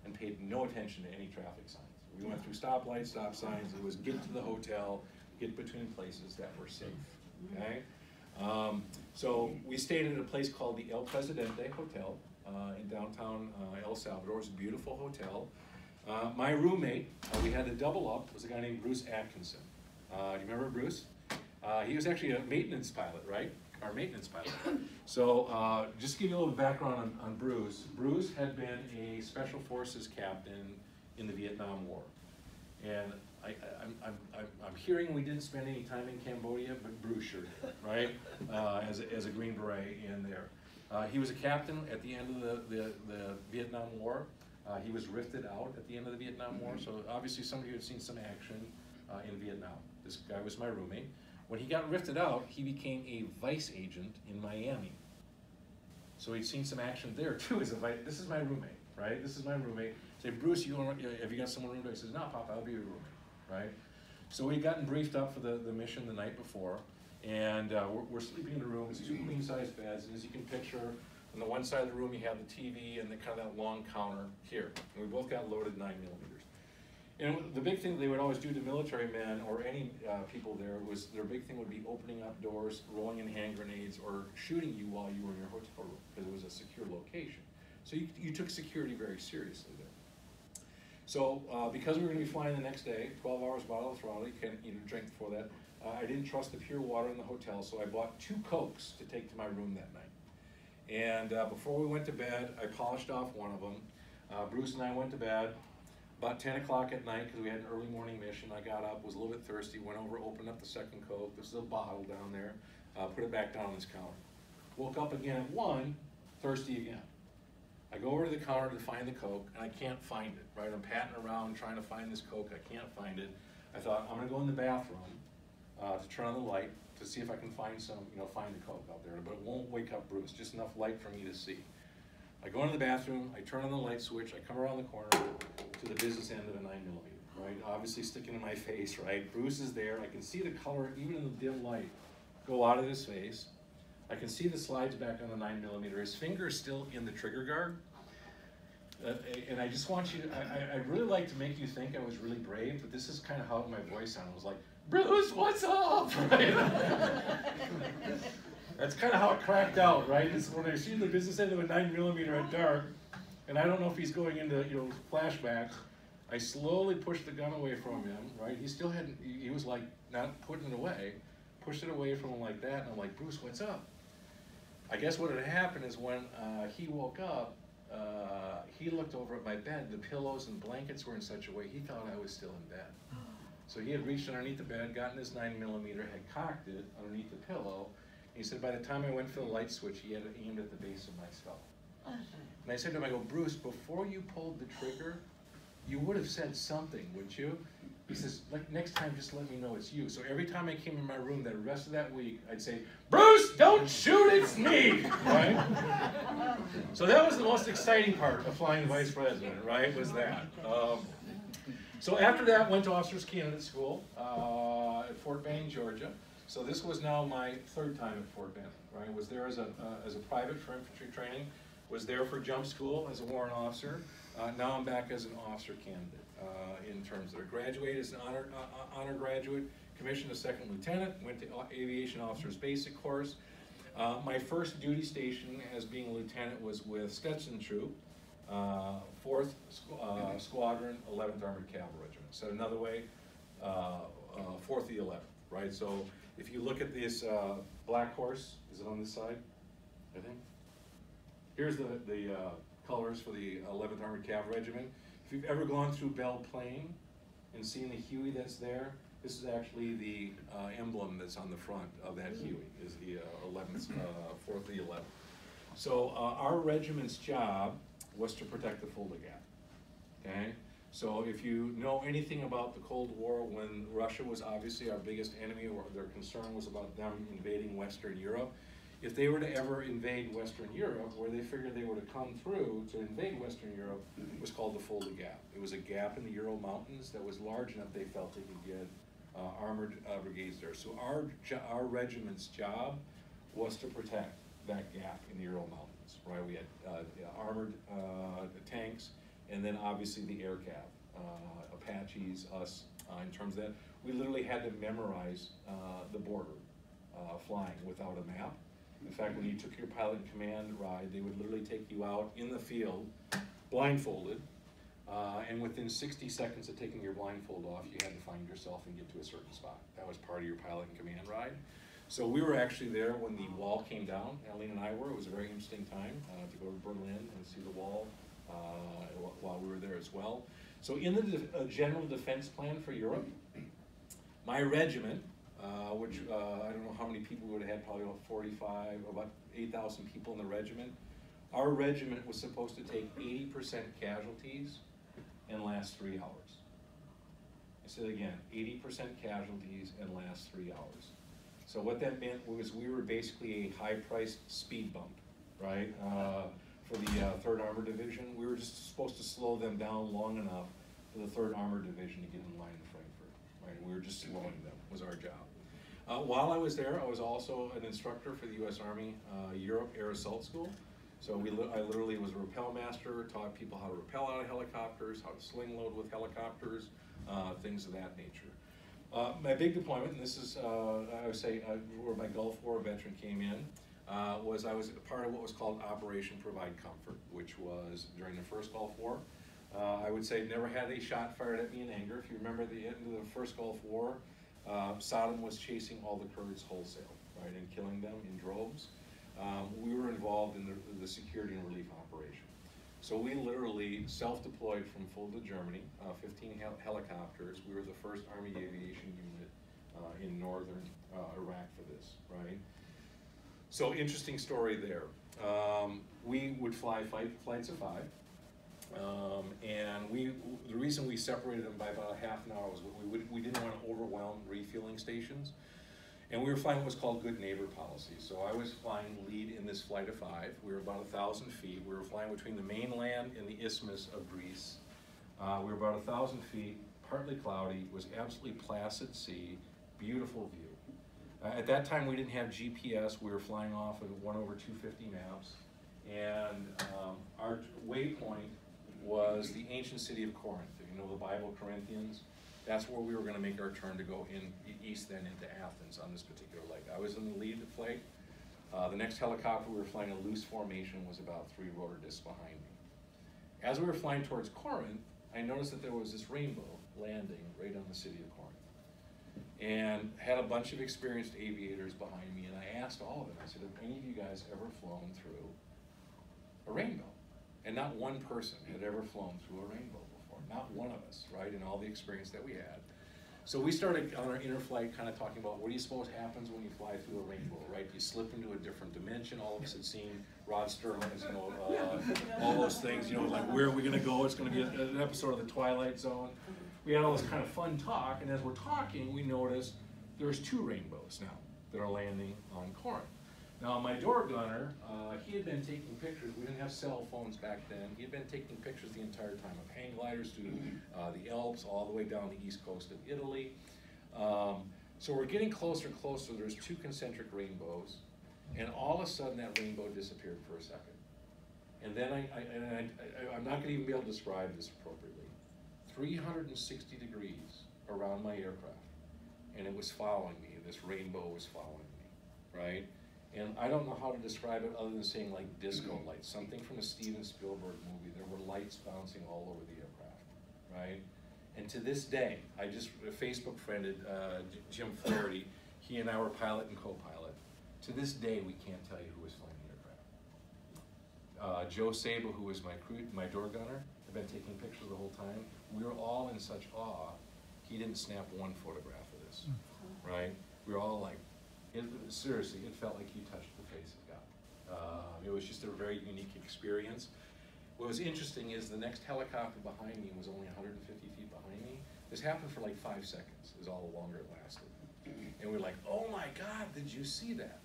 and paid no attention to any traffic signs. We went through stoplights, stop signs. It was get to the hotel, get between places that were safe, okay? So we stayed at a place called the El Presidente Hotel in downtown El Salvador. It's a beautiful hotel. My roommate, we had to double up, was a guy named Bruce Atkinson. Do you remember Bruce? He was actually a maintenance pilot, right? Our maintenance pilot. So just to give you a little background on Bruce. Bruce had been a Special Forces captain in the Vietnam War. And I'm hearing we didn't spend any time in Cambodia, but Bruce sure did, right? As a Green Beret in there. He was a captain at the end of the Vietnam War. He was rifted out at the end of the Vietnam War, so obviously somebody who had seen some action in Vietnam. This guy was my roommate. When he got rifted out, he became a vice agent in Miami. So he'd seen some action there too. As a vice. This is my roommate, right? This is my roommate. Say, Bruce, have you got someone roommate? He says, no, Papa, I'll be your roommate, right? So we'd gotten briefed up for the mission the night before, and we're sleeping in the room. It's two queen-size beds, and as you can picture, on the one side of the room you have the TV and the kind of that long counter here. And we both got loaded 9mm. And the big thing they would always do to military men or any people there was their big thing would be opening up doors, rolling in hand grenades, or shooting you while you were in your hotel room because it was a secure location. So you took security very seriously there. So because we were going to be flying the next day, 12 hours bottle of throttle, you can't drink before that, I didn't trust the pure water in the hotel, so I bought 2 Cokes to take to my room that night. And before we went to bed, I polished off one of them. Bruce and I went to bed. About 10 o'clock at night, because we had an early morning mission, I got up, was a little bit thirsty, went over, opened up the second Coke. There's a little bottle down there, put it back down on this counter. Woke up again at 1, thirsty again. I go over to the counter to find the Coke, and I can't find it, right? I'm patting around trying to find this Coke, I can't find it. I thought, I'm gonna go in the bathroom to turn on the light to see if I can find find the Coke out there, but it won't wake up Bruce, just enough light for me to see. I go into the bathroom, I turn on the light switch, I come around the corner to the business end of a 9mm, right? Obviously sticking in my face, right? Bruce is there, I can see the color, even in the dim light, go out of his face. I can see the slides back on the 9mm. His finger is still in the trigger guard. And I just want you to, I'd really like to make you think I was really brave, but this is kind of how my voice sounded. It was like, Bruce, what's up? Right? That's kind of how it cracked out, right? This is when I see the business end of a 9mm at dark, and I don't know if he's going into flashbacks. I slowly pushed the gun away from him, right? He still hadn't, he was like not putting it away, pushed it away from him like that, and I'm like, Bruce, what's up? I guess what had happened is when he woke up, he looked over at my bed, the pillows and blankets were in such a way, he thought I was still in bed. So he had reached underneath the bed, gotten his 9mm, had cocked it underneath the pillow. He said by the time I went for the light switch, he had it aimed at the base of my skull. And I said to him, I go, Bruce, before you pulled the trigger, you would have said something, wouldn't you? He says, like, next time, just let me know it's you. So every time I came in my room, the rest of that week, I'd say, Bruce, don't shoot, it's me, right? So that was the most exciting part of flying the vice president, right, was that. So after that, went to Officers Candidate School at Fort Benning, Georgia. So this was now my 3rd time at Fort Benning, right? Was there as a private for infantry training, was there for jump school as a warrant officer. Now I'm back as an officer candidate in terms of a graduate as an honor graduate, commissioned a 2nd lieutenant, went to aviation officer's basic course. My first duty station as being a lieutenant was with Stetson Troop, 4th Squadron, 11th Armored Cavalry Regiment. Said another way, 4th of the 11th, right? So if you look at this black horse, is it on this side, I think? Here's the colors for the 11th Armored Cavalry Regiment. If you've ever gone through Belle Plaine and seen the Huey that's there, this is actually the emblem that's on the front of that Huey, is the 11th, 4th of the 11th. So our regiment's job was to protect the Fulda Gap, okay? So if you know anything about the Cold War, when Russia was obviously our biggest enemy, or their concern was about them invading Western Europe, if they were to ever invade Western Europe, where they figured they were to come through to invade Western Europe, was called the Fulda Gap. It was a gap in the Ural Mountains that was large enough they felt they could get armored brigades there. So our regiment's job was to protect that gap in the Ural Mountains, right? We had armored tanks, and then obviously the air cav, Apaches, us, in terms of that. We literally had to memorize the border flying without a map. In fact, when you took your pilot and command ride, they would literally take you out in the field, blindfolded, and within 60 seconds of taking your blindfold off, you had to find yourself and get to a certain spot. That was part of your pilot and command ride. So we were actually there when the wall came down. Aline and I were. It was a very interesting time to go to Berlin and see the wall while we were there as well. So in the general defense plan for Europe, my regiment, which I don't know how many people we would have had, probably about 45, about 8,000 people in the regiment. Our regiment was supposed to take 80% casualties and last 3 hours. I said again, 80% casualties and last 3 hours. So what that meant was we were basically a high-priced speed bump, right? For the 3rd Armored Division. We were just supposed to slow them down long enough for the 3rd Armored Division to get in line in Frankfurt, right? We were just slowing them, was our job. While I was there, I was also an instructor for the U.S. Army Europe Air Assault School. So I literally was a rappel master, taught people how to rappel out of helicopters, how to sling load with helicopters, things of that nature. My big deployment, and this is, I would say, where my Gulf War veteran came in, was I was part of what was called Operation Provide Comfort, which was during the first Gulf War. I would say never had a shot fired at me in anger. If you remember the end of the first Gulf War, Saddam was chasing all the Kurds wholesale, right, and killing them in droves. We were involved in the security and relief operation. So we literally self-deployed from Fulda, Germany, 15 helicopters. We were the first Army aviation unit in northern Iraq for this, right? So interesting story there. We would fly flights of 5. And the reason we separated them by about a half an hour was we didn't want to overwhelm refueling stations. And we were flying what was called good neighbor policy. So I was flying lead in this flight of 5. We were about 1,000 feet. We were flying between the mainland and the isthmus of Greece. We were about 1,000 feet, partly cloudy, was absolutely placid sea, beautiful view. At that time, we didn't have GPS. We were flying off of 1/250 maps. And our waypoint was the ancient city of Corinth. If you know the Bible, Corinthians, that's where we were going to make our turn to go east then into Athens on this particular leg. I was in the lead flight. The next helicopter we were flying a loose formation was about 3 rotor discs behind me. As we were flying towards Corinth, I noticed that there was this rainbow landing right on the city of Corinth. And had a bunch of experienced aviators behind me, and I asked all of them, I said, have any of you guys ever flown through a rainbow? And not one person had ever flown through a rainbow before, not one of us, right, in all the experience that we had. So we started on our inner flight kind of talking about what do you suppose happens when you fly through a rainbow, right? You slip into a different dimension. All of us had seen Rod Sterling's, all those things, like where are we going to go? It's going to be an episode of The Twilight Zone. We had all this kind of fun talk, and as we're talking, we noticed there's 2 rainbows now that are landing on Corinth. Now, my door gunner, he had been taking pictures. We didn't have cell phones back then. He had been taking pictures the entire time of hang gliders to the Alps, all the way down the east coast of Italy. So we're getting closer and closer. There's 2 concentric rainbows, and all of a sudden that rainbow disappeared for a second. And then I'm not going to even be able to describe this appropriately. 360 degrees around my aircraft, and it was following me. This rainbow was following me, right? And I don't know how to describe it other than saying like disco lights, something from a Steven Spielberg movie. There were lights bouncing all over the aircraft, right? And to this day, I just Facebook friended Jim Flaherty. He and I were pilot and co-pilot. To this day, we can't tell you who was flying the aircraft. Joe Sable, who was my door gunner, had been taking pictures the whole time. We were all in such awe. He didn't snap one photograph of this, right? We were all like, seriously, it felt like you touched the face of God. It was just a very unique experience. What was interesting is the next helicopter behind me was only 150 feet behind me. This happened for like 5 seconds, is all the longer it lasted. And we were like, oh my God, did you see that?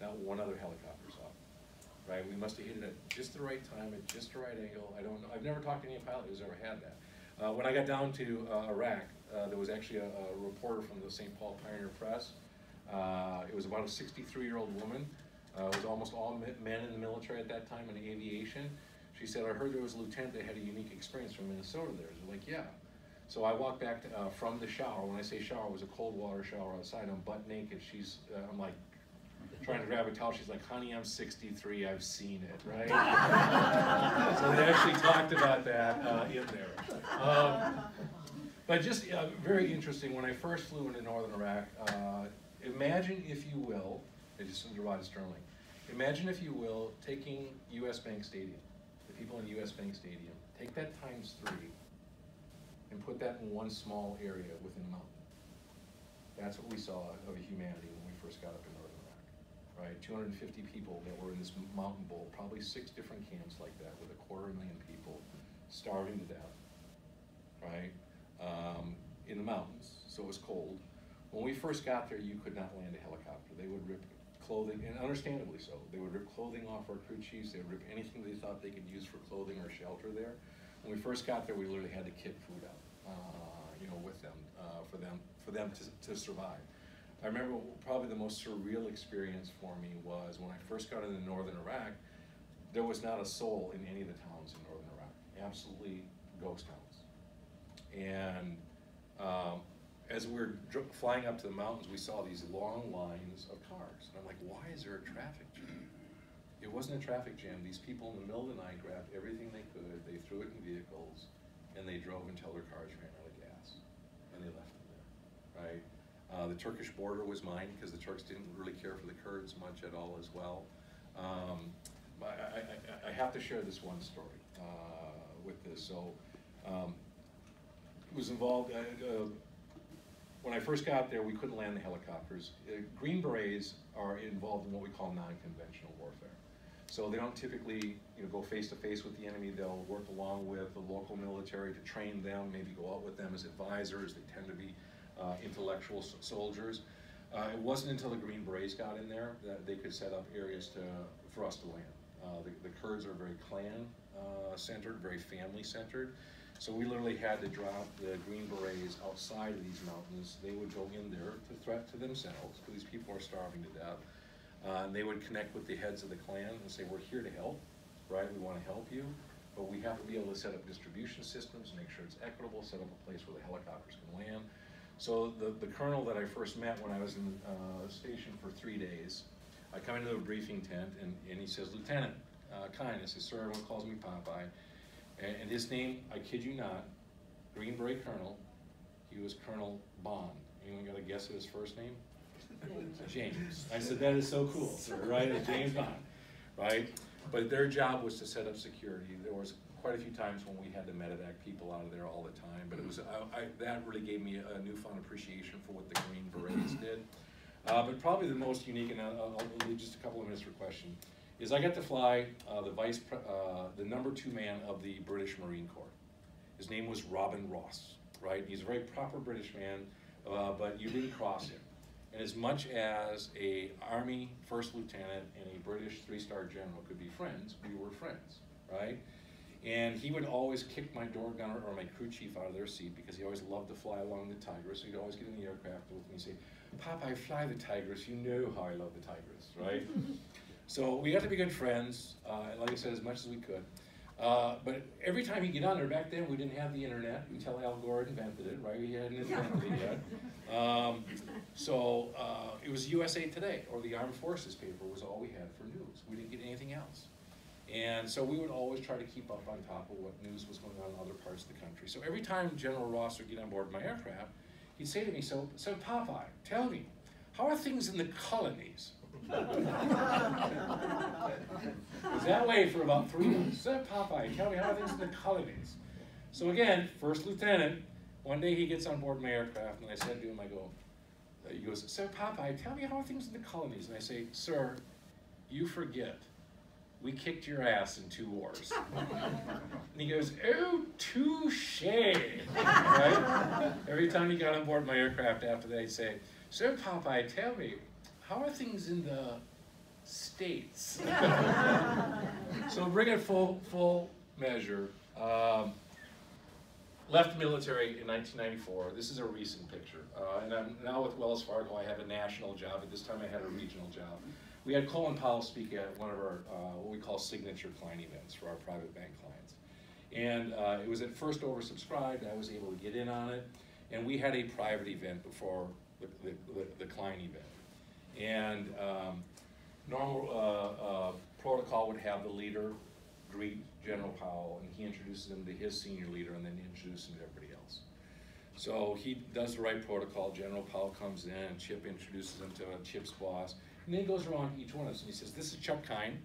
Not one other helicopter saw it, right? We must have hit it at just the right time, at just the right angle. I don't know. I've never talked to any pilot who's ever had that. When I got down to Iraq, there was actually a reporter from the St. Paul Pioneer Press. It was about a 63-year-old woman. It was almost all men in the military at that time in aviation. She said, I heard there was a lieutenant that had a unique experience from Minnesota there. They're like, yeah. So I walked back from the shower. When I say shower, it was a cold water shower outside. I'm butt naked. I'm like, trying to grab a towel. She's like, honey, I'm 63. I've seen it, right? So they actually talked about that in there. But just very interesting. When I first flew into northern Iraq, imagine, if you will, just under Rod Sterling, imagine, if you will, taking US Bank Stadium, the people in US Bank Stadium, take that times 3 and put that in one small area within a mountain. That's what we saw of humanity when we first got up in northern Iraq, right? 250 people that were in this mountain bowl, probably 6 different camps like that with 250,000 people starving to death, right? In the mountains, so it was cold. When we first got there, you could not land a helicopter. They would rip clothing, and understandably so, they would rip clothing off our crew chiefs. They would rip anything they thought they could use for clothing or shelter there. When we first got there, we literally had to kit food out, with them, for them to survive. I remember probably the most surreal experience for me was when I first got into northern Iraq, there was not a soul in any of the towns in northern Iraq, absolutely ghost towns. And as we were flying up to the mountains, we saw these long lines of cars. And I'm like, why is there a traffic jam? It wasn't a traffic jam. These people in the middle of the night grabbed everything they could, they threw it in vehicles, and they drove until their cars ran out of gas. And they left them there, right? The Turkish border was mine because the Turks didn't really care for the Kurds much at all as well. I have to share this one story with this. So it was involved, when I first got there, we couldn't land the helicopters. Green Berets are involved in what we call non-conventional warfare. So they don't typically go face to face with the enemy. They'll work along with the local military to train them, maybe go out with them as advisors. They tend to be intellectual soldiers. It wasn't until the Green Berets got in there that they could set up areas for us to land. The Kurds are very clan-centered, very family-centered. So we literally had to drop the Green Berets outside of these mountains. They would go in there to threat to themselves, because these people are starving to death. And they would connect with the heads of the clan and say, we're here to help, right? We want to help you, but we have to be able to set up distribution systems, make sure it's equitable, set up a place where the helicopters can land. So the colonel that I first met when I was in station for 3 days, I come into the briefing tent and he says, Lieutenant Kine. I said, sir, everyone calls me Popeye. And his name, I kid you not, Green Beret Colonel, he was Colonel Bond. Anyone got a guess at his first name? James. I said, that is so cool, sir, right? It's James Bond, right? But their job was to set up security. There was quite a few times when we had to medevac people out of there all the time, but it was that really gave me a newfound appreciation for what the Green Berets did. But probably the most unique, and I'll leave just a couple of minutes for question, is I got to fly the number 2 man of the British Marine Corps. His name was Robin Ross, right? He's a very proper British man, but you didn't cross him. And as much as a Army first lieutenant and a British 3-star general could be friends, we were friends, right? And he would always kick my door gunner or my crew chief out of their seat because he always loved to fly along the Tigris. So he'd always get in the aircraft with me and say, Popeye, fly the Tigris. You know how I love the Tigris, right? So we got to be good friends, like I said, as much as we could. But every time he'd get on there, back then we didn't have the internet until Al Gore invented it, right? We hadn't invented it yet. So it was USA Today or the Armed Forces paper was all we had for news. We didn't get anything else. And so we would always try to keep up on top of what news was going on in other parts of the country. So every time General Ross would get on board my aircraft, he'd say to me, so Popeye, tell me, how are things in the colonies? It was that way for about 3 months. So Popeye, tell me, how are things in the colonies? So again, first lieutenant, one day he gets on board my aircraft and I said to him, he goes, so Popeye, tell me, how are things in the colonies? And I say, sir, you forget. We kicked your ass in 2 wars. And he goes, oh, touche, right? Every time he got on board my aircraft after that, he'd say, so Popeye, tell me, how are things in the states. So bring it full measure. Left military in 1994. This is a recent picture. And I'm now with Wells Fargo. I have a national job. At this time I had a regional job. We had Colin Powell speak at one of our, what we call signature client events for our private bank clients. And it was at first oversubscribed. I was able to get in on it. And we had a private event before the client event. And normal protocol would have the leader greet General Powell, and he introduces him to his senior leader, and then he introduces him to everybody else. So he does the right protocol. General Powell comes in, Chip introduces him to Chip's boss, and then he goes around each one of us and he says, "This is Chuck Kine.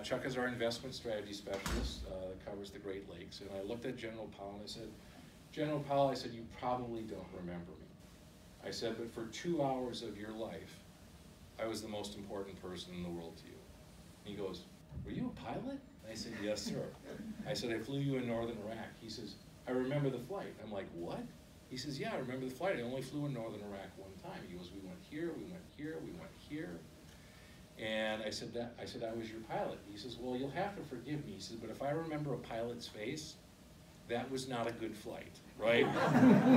Chuck is our investment strategy specialist that covers the Great Lakes." And I looked at General Powell and I said, "General Powell," I said, "you probably don't remember me." I said, "But for 2 hours of your life, I was the most important person in the world to you." And he goes, "Were you a pilot?" I said, "Yes, sir." I said, "I flew you in northern Iraq." He says, "I remember the flight." I'm like, "What?" He says, "Yeah, I remember the flight. I only flew in northern Iraq one time." He goes, "We went here, we went here, we went here." And I said, I was your pilot." He says, "Well, you'll have to forgive me." He says, "But if I remember a pilot's face, that was not a good flight, right?"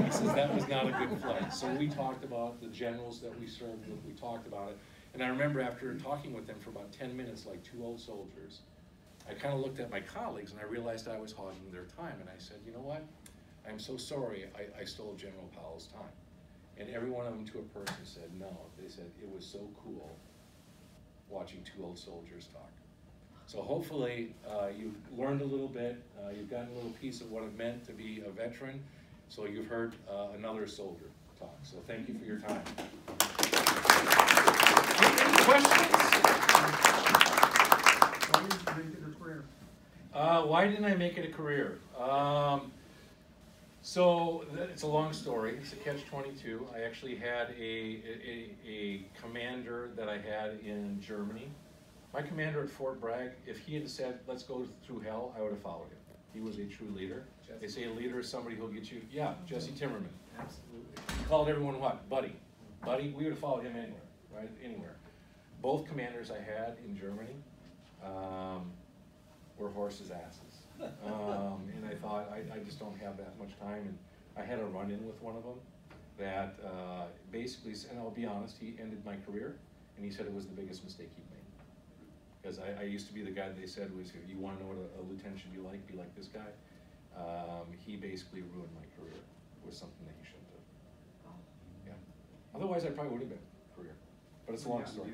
He says, "That was not a good flight." So we talked about the generals that we served with, we talked about it. And I remember after talking with them for about 10 minutes, like two old soldiers, I kind of looked at my colleagues and I realized I was hogging their time. And I said, "You know what? I'm so sorry I stole General Powell's time." And every one of them to a person said no. They said, "It was so cool watching two old soldiers talk." So hopefully you've learned a little bit. You've gotten a little piece of what it meant to be a veteran. So you've heard another soldier talk. So thank you for your time. Any questions? Why didn't I make it a career? So it's a long story. It's a catch-22. I actually had a commander that I had in Germany. My commander at Fort Bragg, if he had said, "Let's go through hell," I would have followed him. He was a true leader. They say a leader is somebody who'll get you, yeah, Jesse Timmerman. Absolutely. He called everyone what? Buddy. Buddy, we would have followed him anywhere, right? Anywhere. Both commanders I had in Germany were horses' asses. And I thought, I just don't have that much time. And I had a run-in with one of them that basically, and I'll be honest, he ended my career, and he said it was the biggest mistake he'd made. Because I used to be the guy that they said was, if you want to know what a lieutenant should be like this guy. He basically ruined my career with something that he shouldn't have. Yeah. Otherwise, I probably would have been a career. But it's a long story.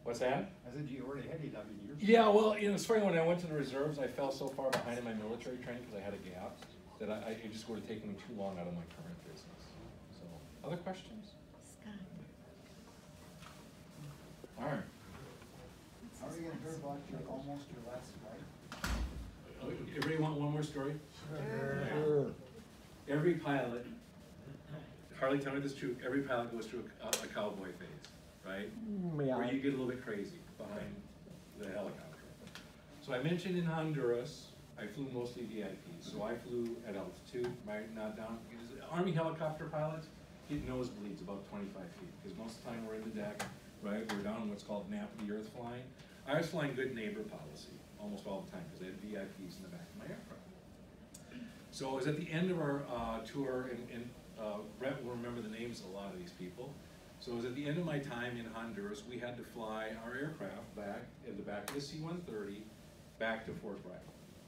What's that? I said you already had 11 years. Yeah, well, it's funny, when I went to the reserves, I fell so far behind in my military training because I had a gap that it just would have taken me too long out of my current business. So, other questions? Scott. All right. How are you going to hear about almost your last flight? Everybody want one more story? Sure. Every pilot, Harley, tell me this is true, every pilot goes through a cowboy phase, right? Yeah. Where you get a little bit crazy behind the helicopter. So I mentioned in Honduras, I flew mostly VIPs. So I flew at altitude, right, not down. Army helicopter pilots get nosebleeds about 25 feet, because most of the time we're in the deck, right? We're down what's called nap of the earth flying. I was flying good neighbor policy almost all the time, because I had VIPs in the back of my aircraft. So it was at the end of our tour, and Brett will remember the names of a lot of these people. So it was at the end of my time in Honduras, we had to fly our aircraft back, in the back of the C-130, back to Fort Bragg,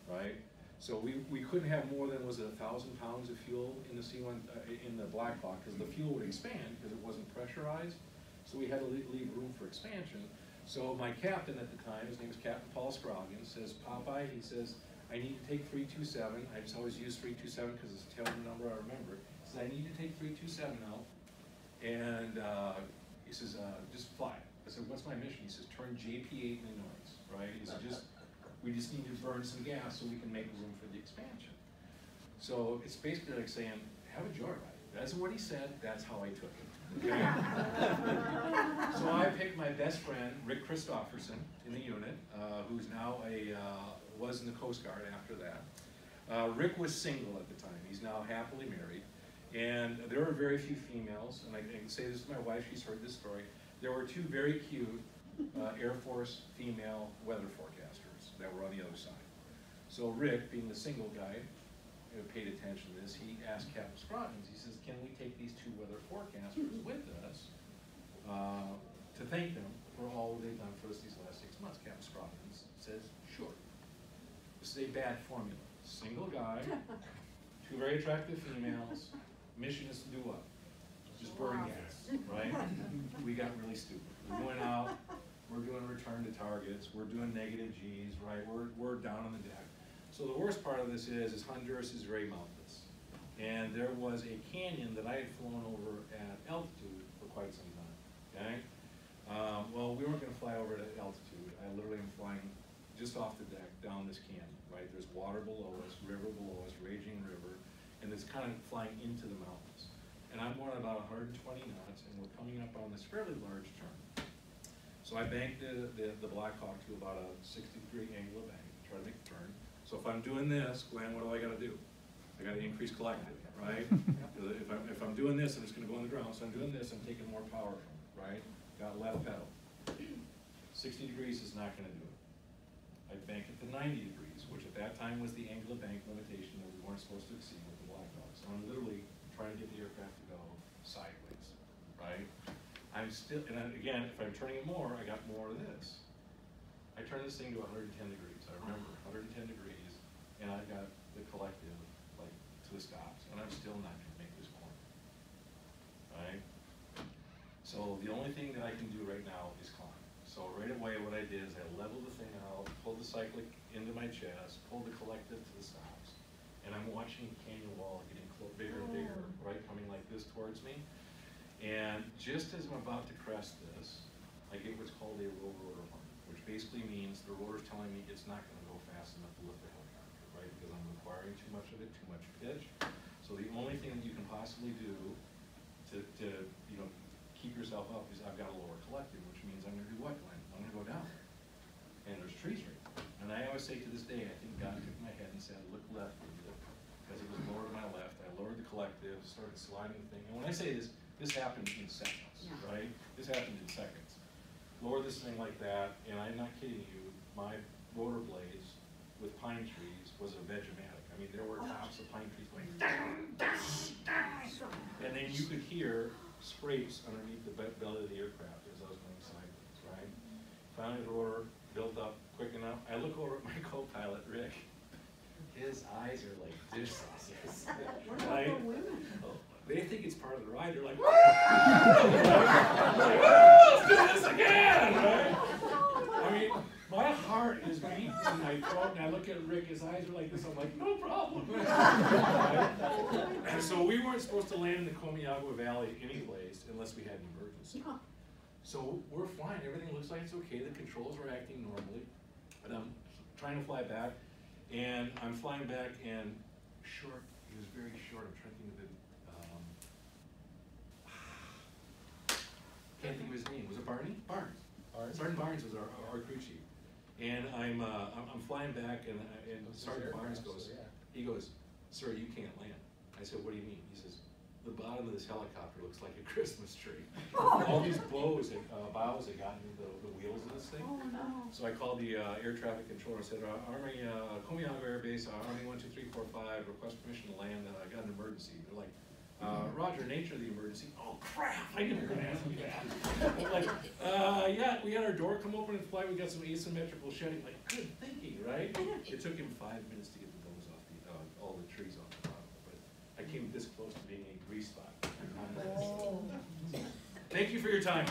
right? So we couldn't have more than, was it 1,000 pounds of fuel in the C-1, in the Black Hawk, because the fuel would expand, because it wasn't pressurized. So we had to leave room for expansion. So my captain at the time, his name is Captain Paul Scroggins, says, "Popeye," he says, "I need to take 327. I just always use 327 because it's a tail number I remember. He says, "I need to take 327 now." And he says, "Just fly." I said, "What's my mission?" He says, "Turn JP8 into noise," right? He said, we just need to burn some gas so we can make room for the expansion. So it's basically like saying, have a joyride. That's what he said, that's how I took it. Okay? So I picked my best friend, Rick Christopherson, in the unit, who's now was in the Coast Guard after that. Rick was single at the time. He's now happily married. And there were very few females, and I can say this to my wife, she's heard this story. There were two very cute Air Force female weather forecasters that were on the other side. So Rick, being the single guy, paid attention to this. He asked Captain Scroggins, he says, can we take these two weather forecasters with us to thank them for all they've done for us these last 6 months? Captain Scroggins says, sure. This is a bad formula. Single guy, two very attractive females, mission is to do what? Just burn gas, right? We got really stupid. We're going out, we're doing return to targets, we're doing negative G's, right? We're down on the deck. So the worst part of this is Honduras is very mountainous. And there was a canyon that I had flown over at altitude for quite some time, okay? Well, we weren't gonna fly over at altitude. I literally am flying just off the deck down this canyon, right? There's water below us, river below us, raging river, and it's kind of flying into the mountains. And I'm going about 120 knots, and we're coming up on this fairly large turn. So I banked the Black Hawk to about a 60-degree angle of bank, try to make the turn. So if I'm doing this, Glenn, what do I gotta do? I gotta increase collective, right? If I'm doing this, I'm just gonna go on the ground. So I'm doing this, I'm taking more power from it, right? Got left pedal. 60 degrees is not gonna do it. I bank it to 90 degrees, which at that time was the angle of bank limitation that we weren't supposed to exceed with the Black Hawk. So I'm literally trying to get the aircraft to go sideways, right? I'm still, and again, if I'm turning it more, I got more of this. I turned this thing to 110 degrees. I remember 110 degrees, and I got the collective like to the stops, and I'm still not going to make this corner. Right? So the only thing that I can do right now is climb. So right away, what I did is I leveled the thing out, pulled the cyclic into my chest, pulled the collective to the stops, and I'm watching the canyon wall getting bigger and bigger, right, coming like this towards me. And just as I'm about to crest this, I get what's called a roll rotor horn, which basically means the rotor's telling me it's not going to go fast enough to lift the helicopter, right? Because I'm requiring too much of it, too much pitch. So the only thing that you can possibly do to you know, keep yourself up is I've got a lower collective, which means I'm going to do what, Glenn? I'm going to go down. And there's trees right there. And I always say to this day, I think God took my head and said, look left, because it was lower to my left. I lowered the collective, started sliding the thing. And when I say this, this happened in seconds, right? This happened in seconds. Lower this thing like that, and I'm not kidding you, my rotor blades with pine trees was a Vegematic. I mean, there were tops of pine trees going down, and then you could hear scrapes underneath the belly of the aircraft as I was going sideways, right? Finally, the rotor built up quick enough. I look over at my co-pilot, Rick. His eyes are like this, right? They think it's part of the ride. They're like, let's do this again, right? I mean, my heart is beating in my throat, and I look at Rick, his eyes are like this, I'm like, no problem. Right? So we weren't supposed to land in the Comayagua Valley anyplace unless we had an emergency. So we're flying, everything looks like it's okay, the controls are acting normally, but I'm trying to fly back, and I'm flying back, and short, he was very short, I'm trying to think of it. Can't think of his name. Was it Barney? Barnes. Sergeant Barnes was our crew chief. And I'm flying back, and Sergeant Barnes goes, he goes, sir, you can't land. I said, what do you mean? He says, the bottom of this helicopter looks like a Christmas tree. All these bows had gotten into the wheels of this thing. Oh, no. So I called the air traffic controller and said, Army, Comayagua Air Base, Army 12345, request permission to land. I got an emergency. They're like, Roger, nature of the emergency. Oh crap, I knew you were gonna ask me that. I'm like, yeah, we had our door come open and fly, we got some asymmetrical shedding. Like, good thinking, right? It took him 5 minutes to get the bows off all the trees off the bottom, but I came this close to being a grease spot. Thank you for your time.